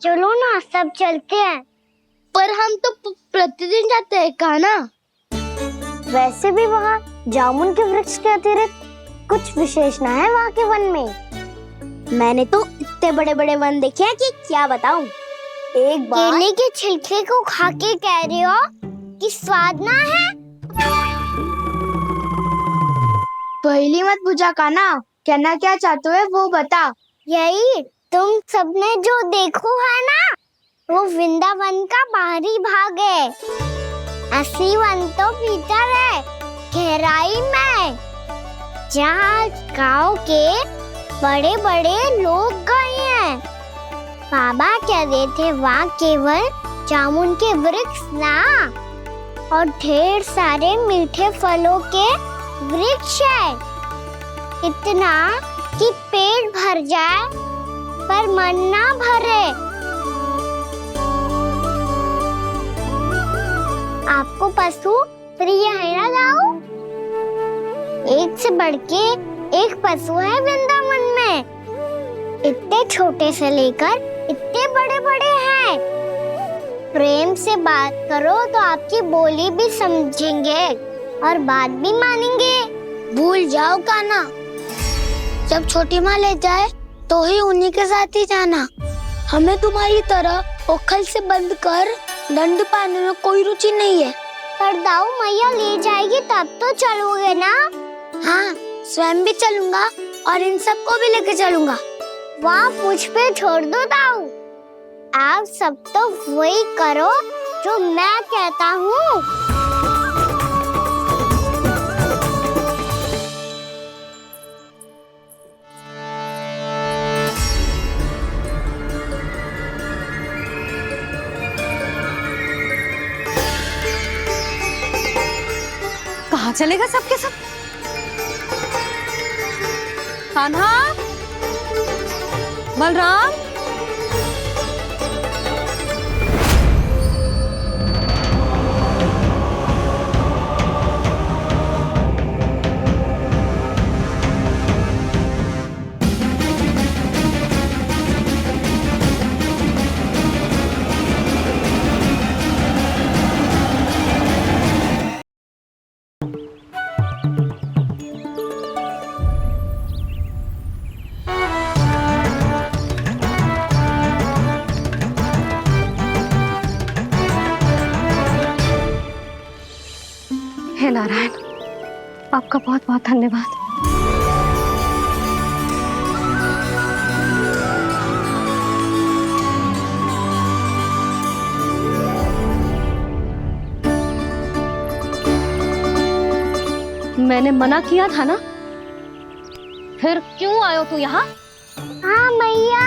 चलो ना, सब चलते हैं। पर हम तो प्रतिदिन जाते हैं कान्हा। वैसे भी वहाँ जामुन के वृक्ष के अतिरिक्त कुछ विशेष ना है वहाँ के वन में। मैंने तो इतने बड़े बड़े वन देखे हैं कि क्या बताऊं। एक बार केले के छिलके को खा के कह रहे हो कि स्वाद ना है? पहली मत बुझा कान्हा, कहना क्या चाहते हो वो बता। यही तुम सबने जो देखो है ना, वो वृंदावन का बाहरी भाग है। असली वन तो भीतर है, गहराई में, जहाँ गांव के बड़े बड़े लोग गए हैं। बाबा कह रहे थे वहाँ केवल जामुन के वृक्ष ना, और ढेर सारे मीठे फलों के वृक्ष है। इतना कि पेट भर जाए पर मन ना भरे। आपको पशु प्रिय है ना दाऊ? एक से बढ़ के एक पशु है वृंदावन में। इतने छोटे से लेकर इतने बड़े बड़े हैं। प्रेम से बात करो तो आपकी बोली भी समझेंगे और बात भी मानेंगे। भूल जाओ कान्हा, जब छोटी माँ ले जाए तो ही उन्हीं के साथ ही जाना। हमें तुम्हारी तरह ओखल से बंद कर दंड पाने में कोई रुचि नहीं है। पर दाऊ मैया ले जाएगी तब तो चलोगे ना? हाँ, स्वयं भी चलूंगा और इन सबको भी लेके चलूंगा। वहाँ मुझ पे छोड़ दो दाऊ। आप सब तो वही करो जो मैं कहता हूँ। कहाँ चलेगा सबके सब? कान्हा, बलराम, हे नारायण, आपका बहुत बहुत धन्यवाद। मैंने मना किया था ना, फिर क्यों आयो तू यहाँ? हाँ मैया,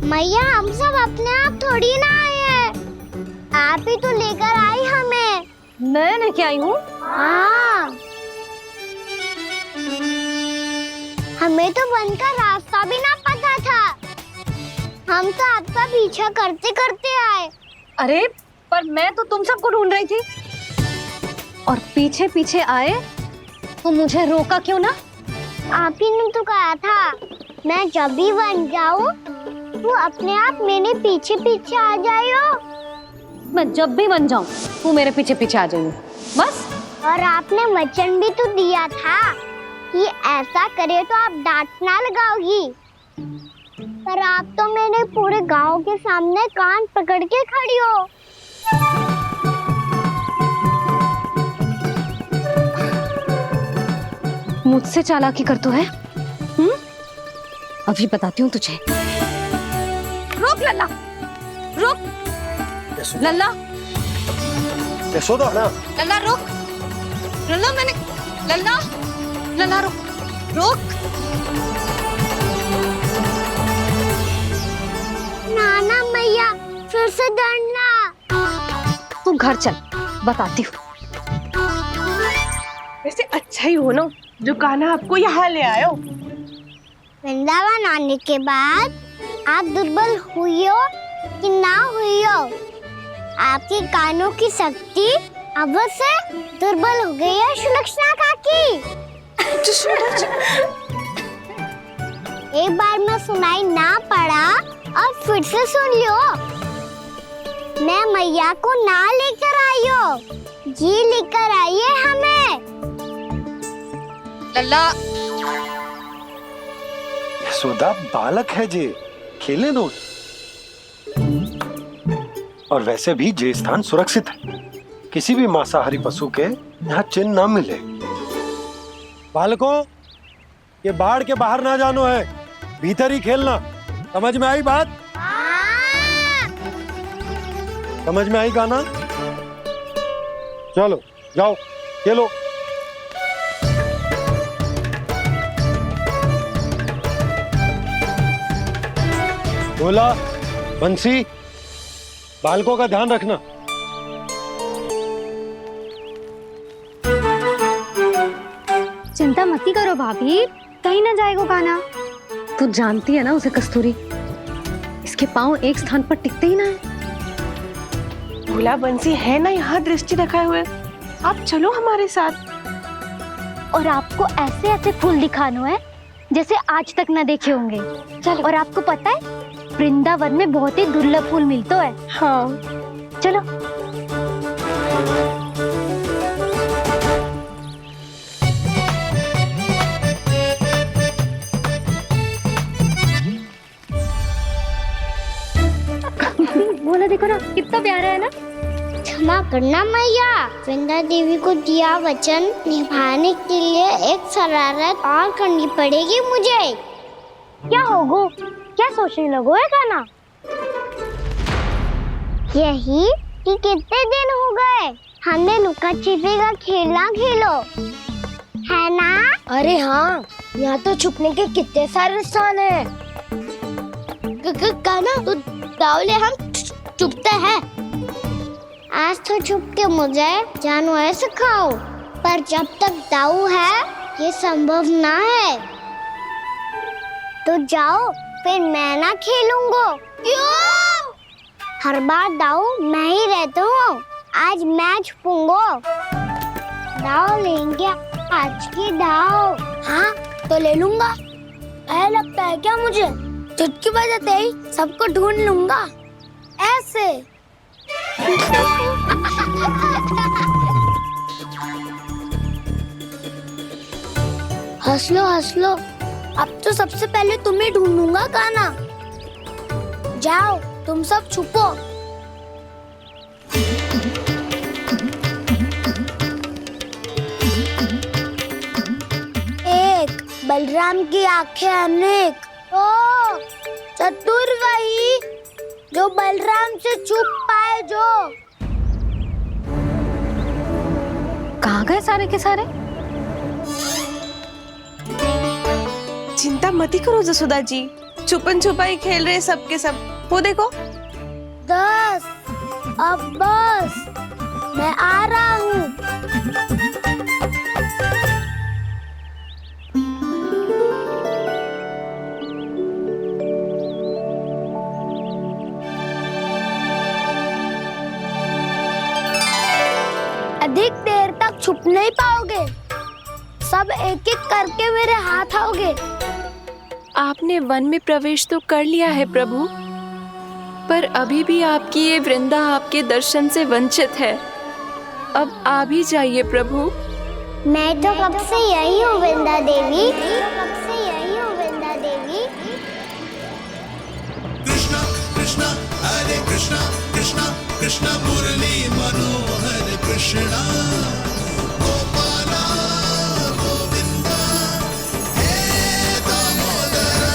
मैया हम सब अपने आप थोड़ी ना आए हैं, आप ही तो लेकर आई हमें। मैं लेके आई हूँ? हाँ, हमें तो वन का रास्ता भी ना पता था, हम तो आपका पीछा करते करते आए। अरे पर मैं तो तुम सबको ढूंढ रही थी, और पीछे पीछे आए तो मुझे रोका क्यों ना? आप ही ने तो कहा था मैं जब भी बन जाऊं तू अपने आप मेरे पीछे पीछे आ जाइयो। मैं जब भी बन जाऊं तू मेरे पीछे पीछे आ जाइयो, बस। और आपने वचन भी तो दिया था कि ऐसा करे तो आप डांट ना लगाओगी, पर आप तो मेरे पूरे गांव के सामने कान पकड़ के खड़ी हो। मुझसे चालाकी करतू है? अभी बताती हूँ तुझे। रुक लल्ला, रुक लल्ला, यशोदा ना, लल्ला रुक, लल्ला मैंने, लल्ला, लल्ला रुक, रुक। नाना मैया फिर से डरना। तू घर चल, बताती हूँ। वैसे अच्छा ही हो ना जो कान्हा आपको यहाँ ले आयो। वृंदावन आने के बाद आप दुर्बल हुई हो कि ना हुई हो, आपके कानों की शक्ति अब से दुर्बल हो गई है सुलक्षणा काकी। एक बार में सुनाई ना पड़ा और फिर से सुन लो। मैं मैया को ना लेकर आई हो, जी लेकर आई है हमें। लल्ला, यशोदा बालक है जे, खेलने दो। और वैसे भी ये स्थान सुरक्षित है, किसी भी मांसाहारी पशु के यहाँ चिन्ह ना मिले। बालकों, ये बाढ़ के बाहर ना जानो है, भीतर ही खेलना। समझ में आई बात? समझ में आई गाना? चलो जाओ खेलो। बोला बंसी, बालकों का ध्यान रखना। चिंता मती करो भाभी, कहीं ना जाएगा कान्हा। तू जानती है ना उसे कस्तूरी, इसके पांव एक स्थान पर टिकते ही ना है। भोला बंसी है ना यहाँ दृष्टि रखाए हुए, आप चलो हमारे साथ। और आपको ऐसे ऐसे फूल दिखानो है जैसे आज तक न देखे होंगे। चलो। और आपको पता है वृंदावन में बहुत ही दुर्लभ फूल मिलते हैं। हाँ चलो। बोला देखो ना कितना प्यारा है ना। क्षमा करना मैया, वृंदा देवी को दिया वचन निभाने के लिए एक शरारत और करनी पड़ेगी मुझे। क्या होगो, क्या सोचने लगो है कान्हा? यही कि कितने दिन हो गए हमने लुका छिपी का खेलना खेलो, है ना? अरे हाँ, यहाँ तो छुपने के कितने सारे स्थान है। कान्हा तो दावले हम छुपते हैं। आज तो छुप के मुझे जानवर सिखाओ, पर जब तक दाऊ है ये संभव ना है। तो जाओ, फिर मैं ना खेलूंगा। क्यों? हर बार दाऊ मैं ही रहता हूँ, आज मैं छुपूंगा। दाऊ लेंगे आज की दाऊ। हाँ तो ले लूंगा। ऐसा लगता है क्या मुझे? चुटकी बजाते ही सबको ढूंढ लूंगा ऐसे। हंस लो, अब तो सबसे पहले तुम्हें ढूंढूंगा कान्हा। जाओ तुम सब छुपो। एक बलराम की आंखें अनेक, तो चतुर वही जो बलराम से छुप पाए। जो कहाँ गए सारे के सारे? चिंता मत करो जसोदा जी, छुपन छुपाई खेल रहे सबके सब। वो देखो 10 अब बस, मैं आ रहा हूँ। अधिक देर तक छुप नहीं पाओगे, सब एक एक करके मेरे हाथ आओगे। आपने वन में प्रवेश तो कर लिया है प्रभु, पर अभी भी आपकी ये वृंदा आपके दर्शन से वंचित है। अब आ भी जाइए प्रभु। मैं तो कब से यही हूँ वृंदा देवी, कब से यही हूँ वृंदा देवी। कृष्णा कृष्णा हरे कृष्णा कृष्णा कृष्णा मुरली मनोहर कृष्णा गोपाला गोविंदा हे दामोदरा।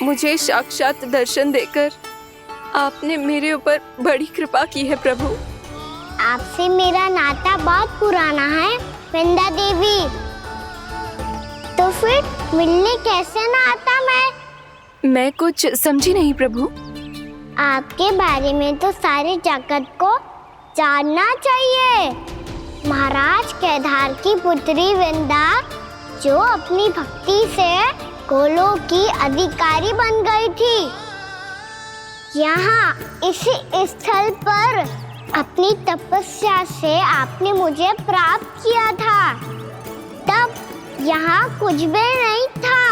मुझे साक्षात दर्शन देकर आपने मेरे ऊपर बड़ी कृपा की है प्रभु। आपसे मेरा नाता बहुत पुराना है वृंदा देवी, तो फिर मिलने कैसे ना आता मैं कुछ समझी नहीं प्रभु। आपके बारे में तो सारे जगत को जानना चाहिए। महाराज केदार की पुत्री वृंदा, जो अपनी भक्ति से गोलों की अधिकारी बन गई थी, यहाँ इसी स्थल पर अपनी तपस्या से आपने मुझे प्राप्त किया था। तब यहाँ कुछ भी नहीं था।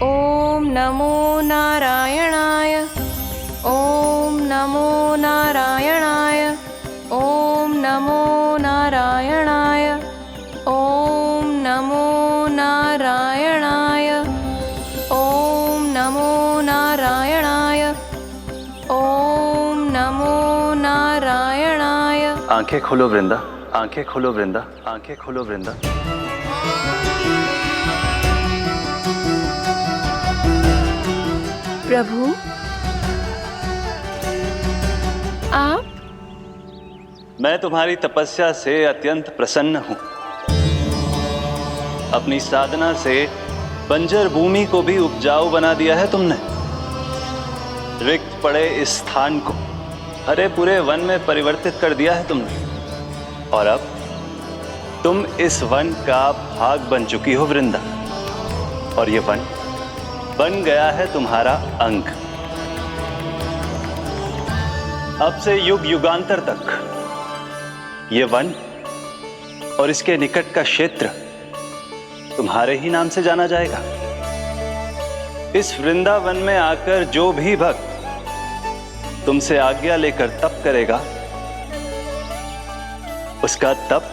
ओम नमो नारायणाय, ओम नमो नारायणाय, ओम नमो नारायणाय, ओम नमो नारायणाय, ओम नमो नारायणाय, ओम नमो नारायणाय। आंखें खोलो वृंदा, आंखें खोलो वृंदा, आंखें खोलो वृंदा। प्रभु आप? मैं तुम्हारी तपस्या से अत्यंत प्रसन्न हूं। अपनी साधना से बंजर भूमि को भी उपजाऊ बना दिया है तुमने। रिक्त पड़े इस स्थान को हरे पूरे वन में परिवर्तित कर दिया है तुमने, और अब तुम इस वन का भाग बन चुकी हो वृंदा, और ये वन बन गया है तुम्हारा अंग। अब से युग युगांतर तक ये वन और इसके निकट का क्षेत्र तुम्हारे ही नाम से जाना जाएगा। इस वृंदावन में आकर जो भी भक्त तुमसे आज्ञा लेकर तप करेगा, उसका तप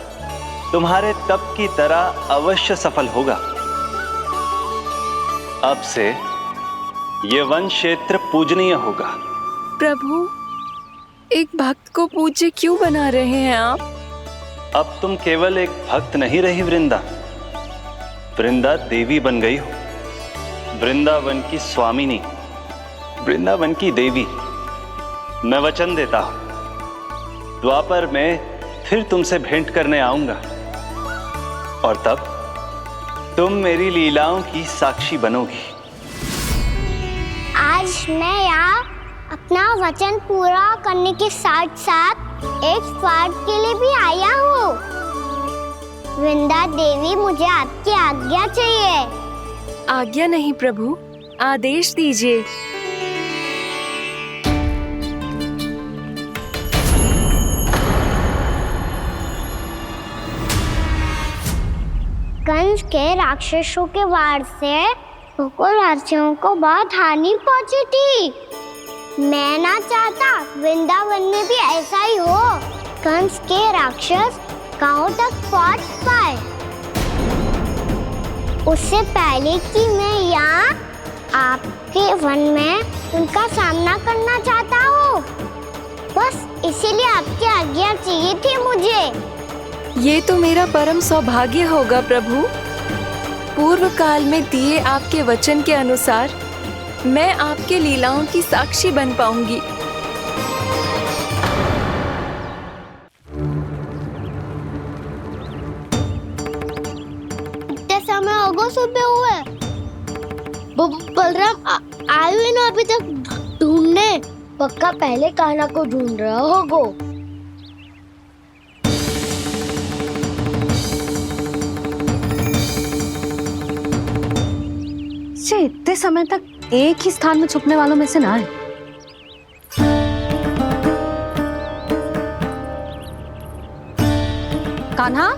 तुम्हारे तप की तरह अवश्य सफल होगा। अब से ये वन क्षेत्र पूजनीय होगा। प्रभु, एक भक्त को पूज्य क्यों बना रहे हैं आप? अब तुम केवल एक भक्त नहीं रही वृंदा, वृंदा देवी बन गई हो। वृंदावन की स्वामिनी, वृंदावन की देवी। मैं वचन देता हूं, द्वापर में फिर तुमसे भेंट करने आऊंगा, और तब तुम मेरी लीलाओं की साक्षी बनोगी। आज मैं यहाँ अपना वचन पूरा करने के साथ साथ एक स्वार्थ के लिए भी आया हूँ। वृंदा देवी, मुझे आपकी आज्ञा चाहिए। आज्ञा नहीं प्रभु, आदेश दीजिए। कंस के राक्षसों के वार से गोकुलवासियों को बहुत हानि पहुंची थी। मैं ना चाहता वृंदावन में भी ऐसा ही हो। कंस के राक्षस गांव तक पहुंच पाए, उससे पहले कि मैं यहाँ आपके वन में उनका सामना करना चाहता हूँ। बस इसीलिए आपकी आज्ञा चाहिए थी मुझे। ये तो मेरा परम सौभाग्य होगा प्रभु। पूर्व काल में दिए आपके वचन के अनुसार मैं आपके लीलाओं की साक्षी बन पाऊंगी। इतने समय होगा सुबह हुए, बलराम आए हुए ना अभी तक ढूंढने। पक्का पहले कान्हा को ढूंढ रहा होगा। इतने समय तक एक ही स्थान में छुपने वालों में से ना है। कान्हा,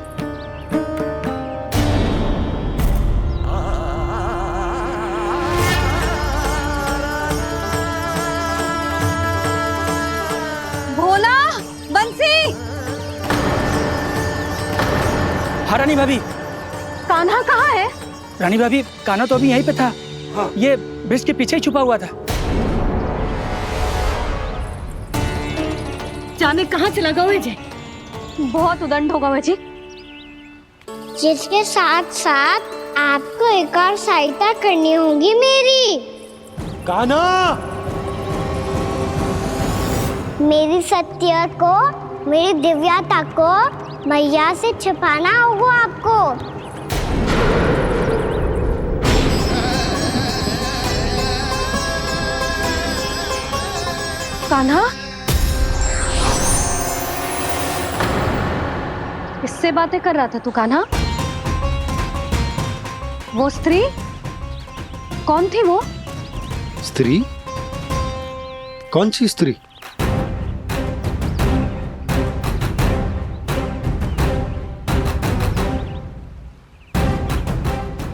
भोला, बंसी। हाँ रानी भाभी। कान्हा कहाँ है? रानी भाभी, कान्हा तो अभी यहीं पे था। हाँ। ये ब्रिज के पीछे ही छुपा हुआ था। जाने कहाँ चला गया है? बहुत उदंड होगा जी। जिसके साथ साथ आपको एक और सहायता करनी होगी मेरी। कान्हा, मेरी सत्य को, मेरी दिव्यता को मैया से छिपाना होगा आपको। कान्हा, किससे बातें कर रहा था तू कान्हा? वो स्त्री कौन थी? वो स्त्री? कौन सी स्त्री?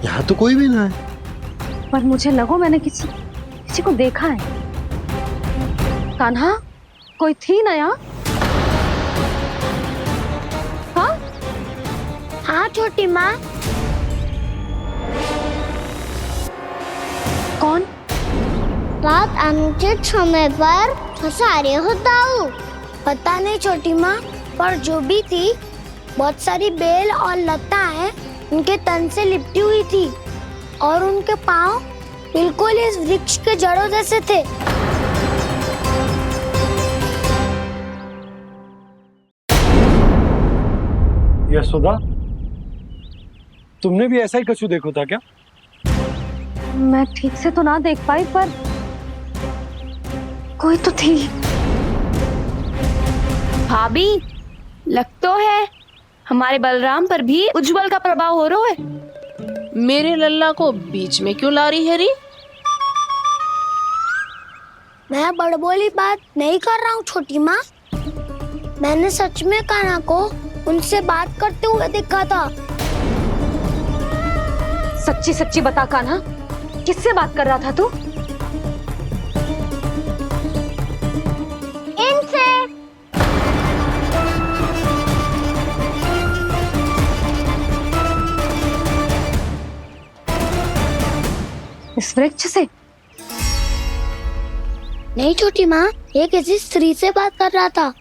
यहाँ तो कोई भी ना है। पर मुझे लगो मैंने किसी को देखा है। कान्हा, कोई थी ना यहाँ? हाँ? हाँ छोटी माँ। कौन? रात अनुचित समय पर फंसा रहे हो दाऊ। पता नहीं छोटी माँ, पर जो भी थी बहुत सारी बेल और लता है उनके तन से लिपटी हुई थी और उनके पाँव बिल्कुल इस वृक्ष के जड़ों जैसे थे। यशोदा, तुमने भी ऐसा ही कछु देखो था क्या? मैं ठीक से तो ना देख पाई, पर कोई तो थी। भाभी, लग तो है हमारे बलराम पर भी उज्जवल का प्रभाव हो रहा है। मेरे लल्ला को बीच में क्यों ला रही है री? मैं बड़बोली बात नहीं कर रहा हूँ छोटी माँ। मैंने सच में कान्हा को उनसे बात करते हुए देखा था। सच्ची सच्ची बता कान्हा, किससे बात कर रहा था तू? इनसे। इस वृक्ष से? नहीं छोटी माँ, ये किसी स्त्री से बात कर रहा था।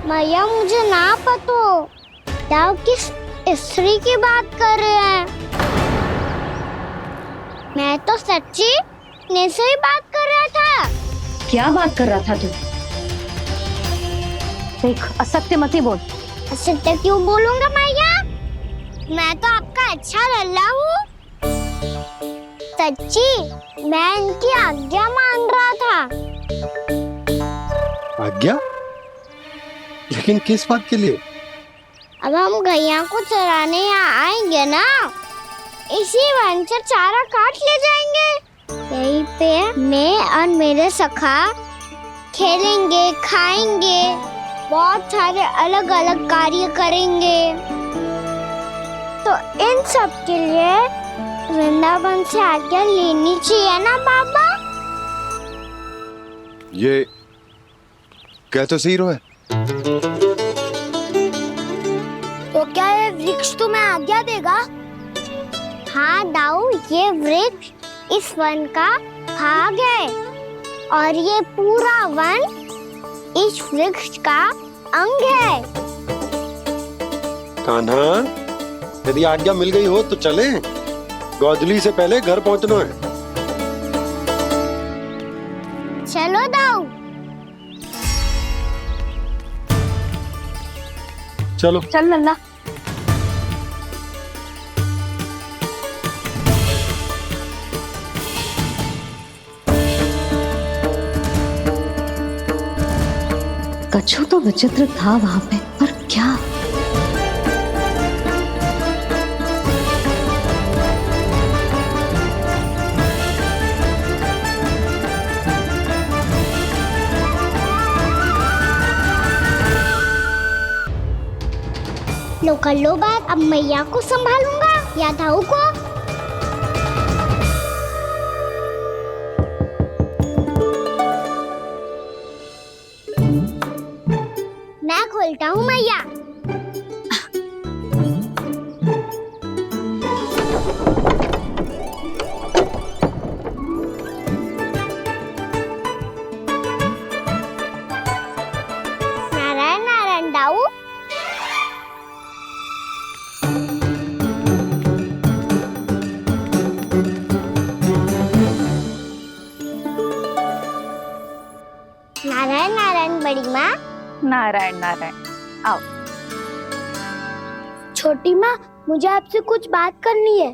मैया मुझे ना पतो क्या किस स्त्री की बात कर रहे हैं। मैं तो सच्ची ने से ही बात कर रहा था। क्या बात कर रहा था तू? देख, असत्य मत ही बोल। असत्य क्यों बोलूंगा मैया? मैं तो आपका अच्छा लल्ला हूँ। सच्ची मैं इनकी आज्ञा मान रहा था। आज्ञा? लेकिन किस बात के लिए? अब हम गैया को चराने यहाँ आएंगे ना, इसी वन से चारा काट ले जाएंगे। यहीं पे मैं और मेरे सखा खेलेंगे, खाएंगे, बहुत सारे अलग अलग कार्य करेंगे। तो इन सब के लिए वृंदावन से आज्ञा लेनी चाहिए ना बाबा? ये क्या तो सही रो है। तो क्या ये वृक्ष तुम्हें आज्ञा देगा? हाँ दाऊ, ये वृक्ष इस वन का भाग है और ये पूरा वन इस वृक्ष का अंग है। कान्हा, यदि आज्ञा मिल गई हो तो चले। गोधली से पहले घर पहुंचना है। चलो दाऊ। चलो चल लल्ला। कछु तो विचित्र था वहां पे, पर क्या? लो कर लो बात, अब मैया को संभालूंगा या दाऊ को? मैं खोलता हूँ मैया। नारायण नारायण दाऊ। नारायण नारायण बड़ी माँ। नारायण नारायण, आओ। छोटी माँ, मुझे आपसे कुछ बात करनी है।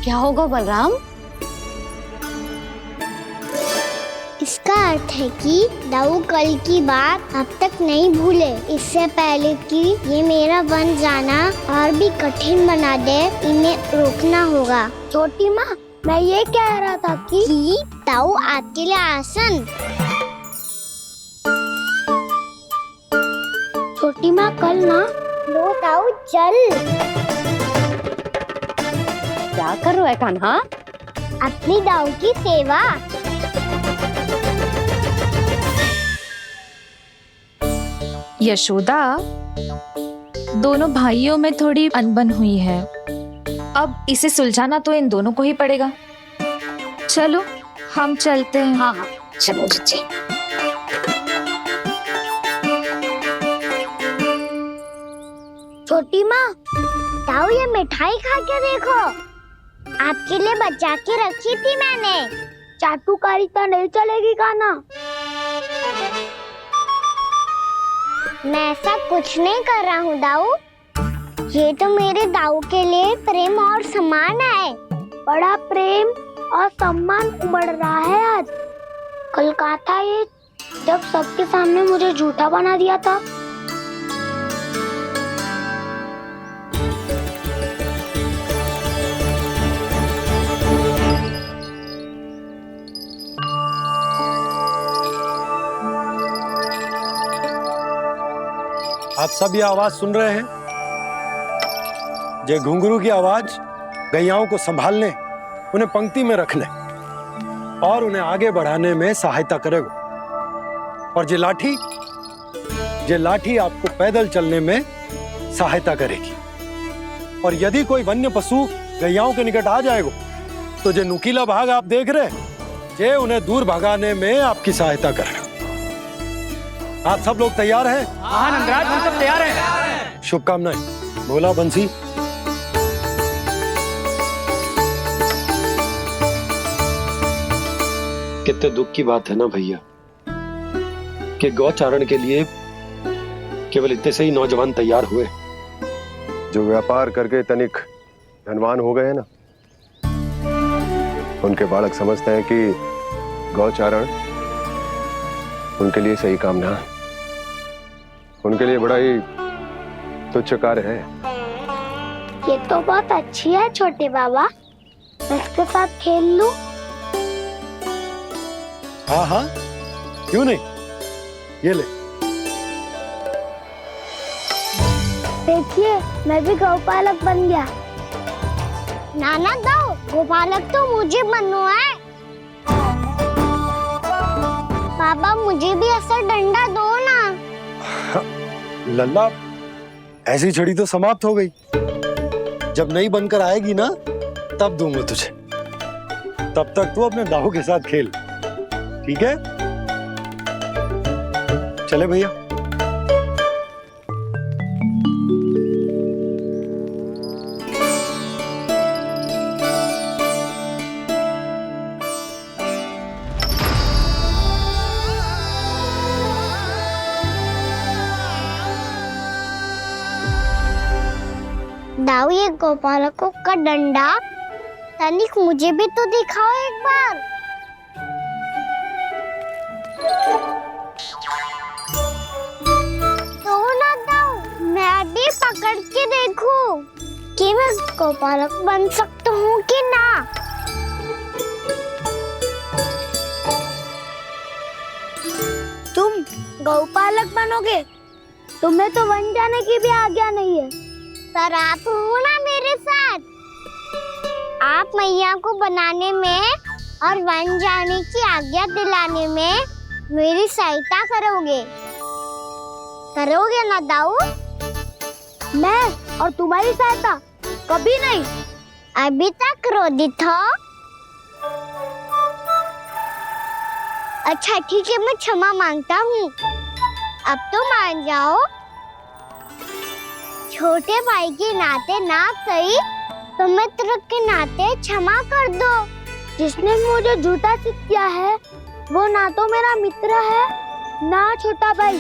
क्या होगा बलराम? इसका अर्थ है कि दाऊ कल की बात अब तक नहीं भूले। इससे पहले कि ये मेरा बन जाना और भी कठिन बना दे, इन्हें रोकना होगा। छोटी माँ, मैं ये कह रहा था कि दाऊ आपके लिए आसन। छोटी माँ, कल ना लो दाऊ चल। क्या कर रहा है कान्हा? अपनी दाऊ की सेवा। यशोदा, दोनों भाइयों में थोड़ी अनबन हुई है। अब इसे सुलझाना तो इन दोनों को ही पड़ेगा। चलो हम चलते हैं। हाँ हाँ चलो जी। छोटी माँ, दाऊ ये मिठाई खा के देखो। आपके लिए बचा के रखी थी मैंने। चाटुकारी तो नहीं चलेगी कान्हा। मैं ऐसा कुछ नहीं कर रहा हूँ दाऊ। ये तो मेरे दाऊ के लिए प्रेम और सम्मान है। बड़ा प्रेम और सम्मान उमड़ रहा है आज। कल कहा था ये, जब सबके सामने मुझे झूठा बना दिया था। आप सब ये आवाज सुन रहे हैं? ये घुंघरू की आवाज गैयाओं को संभालने, उन्हें पंक्ति में रखने और उन्हें आगे बढ़ाने में सहायता करेगा। और ये लाठी आपको पैदल चलने में सहायता करेगी। और यदि कोई वन्य पशु गैयाओं के निकट आ जाएगा तो जो नुकीला भाग आप देख रहे हैं, ये उन्हें दूर भगाने में आपकी सहायता करेगा। आप सब लोग तैयार हैं? हाँ नंदराज, हम सब तैयार हैं। शुभकामनाएं। बोला बंसी। कितने दुख की बात है ना भैया कि गौचारण के लिए केवल इतने से ही नौजवान तैयार हुए। जो व्यापार करके तनिक धनवान हो गए हैं ना, उनके बालक समझते हैं कि गौचारण उनके लिए सही काम ना है। उनके लिए बड़ा ही तुच्छ कार्य है। ये तो बहुत अच्छी है छोटे बाबा, मैं इसके साथ खेल लूं? हाँ हाँ, क्यों नहीं। ये ले। देखिए, मैं भी गौपालक बन गया। नाना दाऊ, गौपालक तो मुझे बनना है। बाबा मुझे भी ऐसा डंडा दो ना। लल्ला, ऐसी छड़ी तो समाप्त हो गई। जब नई बनकर आएगी ना, तब दूंगा तुझे। तब तक तू अपने दाऊ के साथ खेल, ठीक है? चले भैया। दाऊ, ये गोपालकों का डंडा तनिक मुझे भी तो दिखाओ एक बार। तो ना दाऊ, मैं भी पकड़ के देखूं कि मैं गोपालक बन सकता हूँ कि ना। तुम गौपालक बनोगे? तुम्हें तो बन जाने की भी आज्ञा नहीं है। पर आप हो ना मेरे साथ। आप मैया को बनाने में और बन जाने की आज्ञा दिलाने में मेरी सहायता करोगे ना दाऊ? मैं और तुम्हारी सहायता कभी नहीं। अभी तक क्रोधित हो? अच्छा ठीक है, मैं क्षमा मांगता हूँ। अब तो मान जाओ। छोटे भाई के नाते ना सही तो मित्र के नाते क्षमा कर दो। जिसने मुझे झूठा सिद्ध किया है वो ना तो मेरा मित्र है ना छोटा भाई।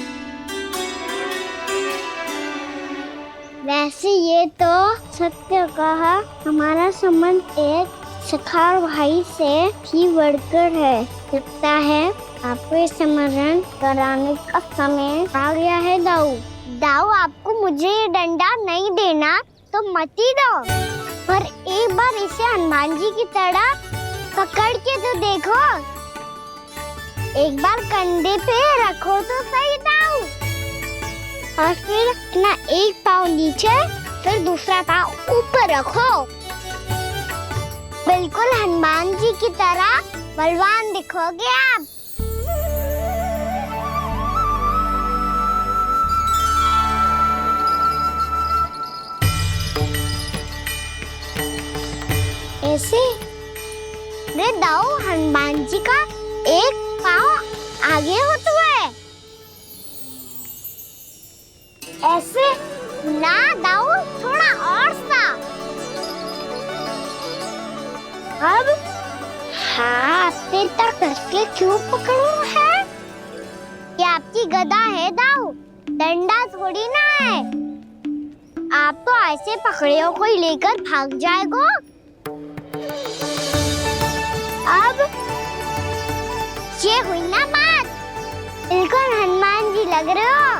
वैसे ये तो सत्य कहा, हमारा संबंध एक सखार भाई से भी बढ़कर है। लगता है आपको स्मरण कराने का समय आ गया है दाऊ। दाऊ, आपको मुझे ये डंडा नहीं देना तो मत ही दो, पर एक बार इसे हनुमान जी की तरह पकड़ के तो देखो। एक बार कंधे पे रखो तो सही दाऊ, और फिर अपना एक पाँव नीचे फिर दूसरा पाँव ऊपर रखो। बिल्कुल हनुमान जी की तरह बलवान दिखोगे आप। ऐसे रे दाऊ, हनुमान जी का एक पाँव आगे होता है। ऐसे ना दाऊ, थोड़ा और सा। अब हाथ पे तक कसके क्यों पकड़ो है? ये आपकी गदा है दाऊ, डंडा थोड़ी ना है। आप तो ऐसे पकड़ियों को ही लेकर भाग जाएगो। अब ये हुई ना बात, बिल्कुल हनुमान जी लग रहे हो।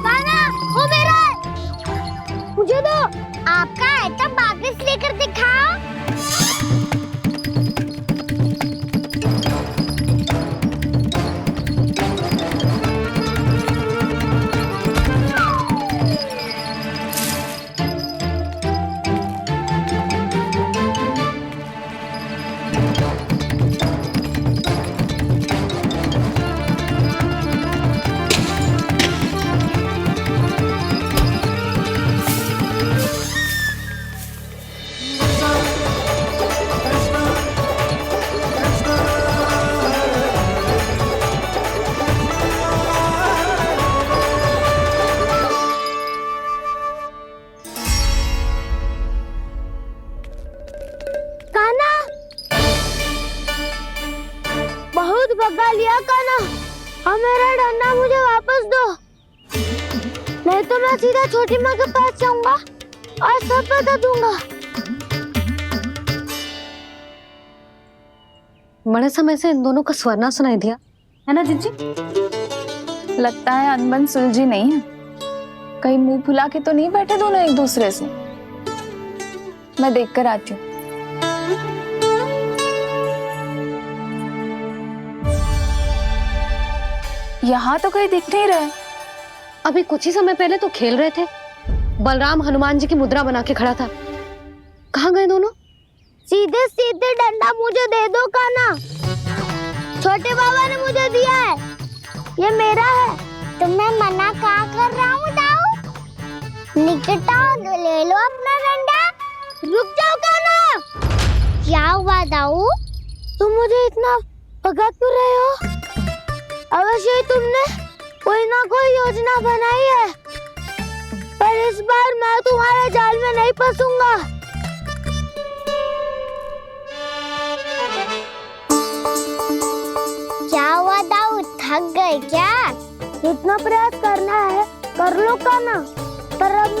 कान्हा, वो मेरा, मुझे दो। आपका आइटम वापस लेकर दिखाओ। भगा लिया कान्हा, अब मेरा डंडा मुझे वापस दो, नहीं तो मैं सीधा छोटी माँ के पास जाऊंगा और सब बता दूंगा। बड़े समय से इन दोनों का स्वर ना सुनाई दिया है ना जीजी? लगता है अनबन सुलझी नहीं है। कहीं मुंह फुला के तो नहीं बैठे दोनों एक दूसरे से। मैं देख कर आती हूँ। यहाँ तो कहीं दिख नहीं रहे। अभी कुछ ही समय पहले तो खेल रहे थे। बलराम हनुमान जी की मुद्रा बना के खड़ा था। कहाँ गए दोनों? सीधे सीधे डंडा मुझे दे दो कान्हा, छोटे बाबा ने मुझे दिया है, ये मेरा है। तो मैं मना कहाँ कर रहा हूँ दाऊ? निकट आओ, ले लो अपना डंडा। रुक जाओ कान्हा। क्या हुआ दाऊ? तुम मुझे इतना भगा क्यों रहे हो? अवश्य ही तुमने कोई ना कोई योजना बनाई है, पर इस बार मैं तुम्हारे जाल में नहीं फंसूंगा। क्या हुआ दाऊद, थक गए क्या? जितना प्रयास करना है कर लो का ना, पर अब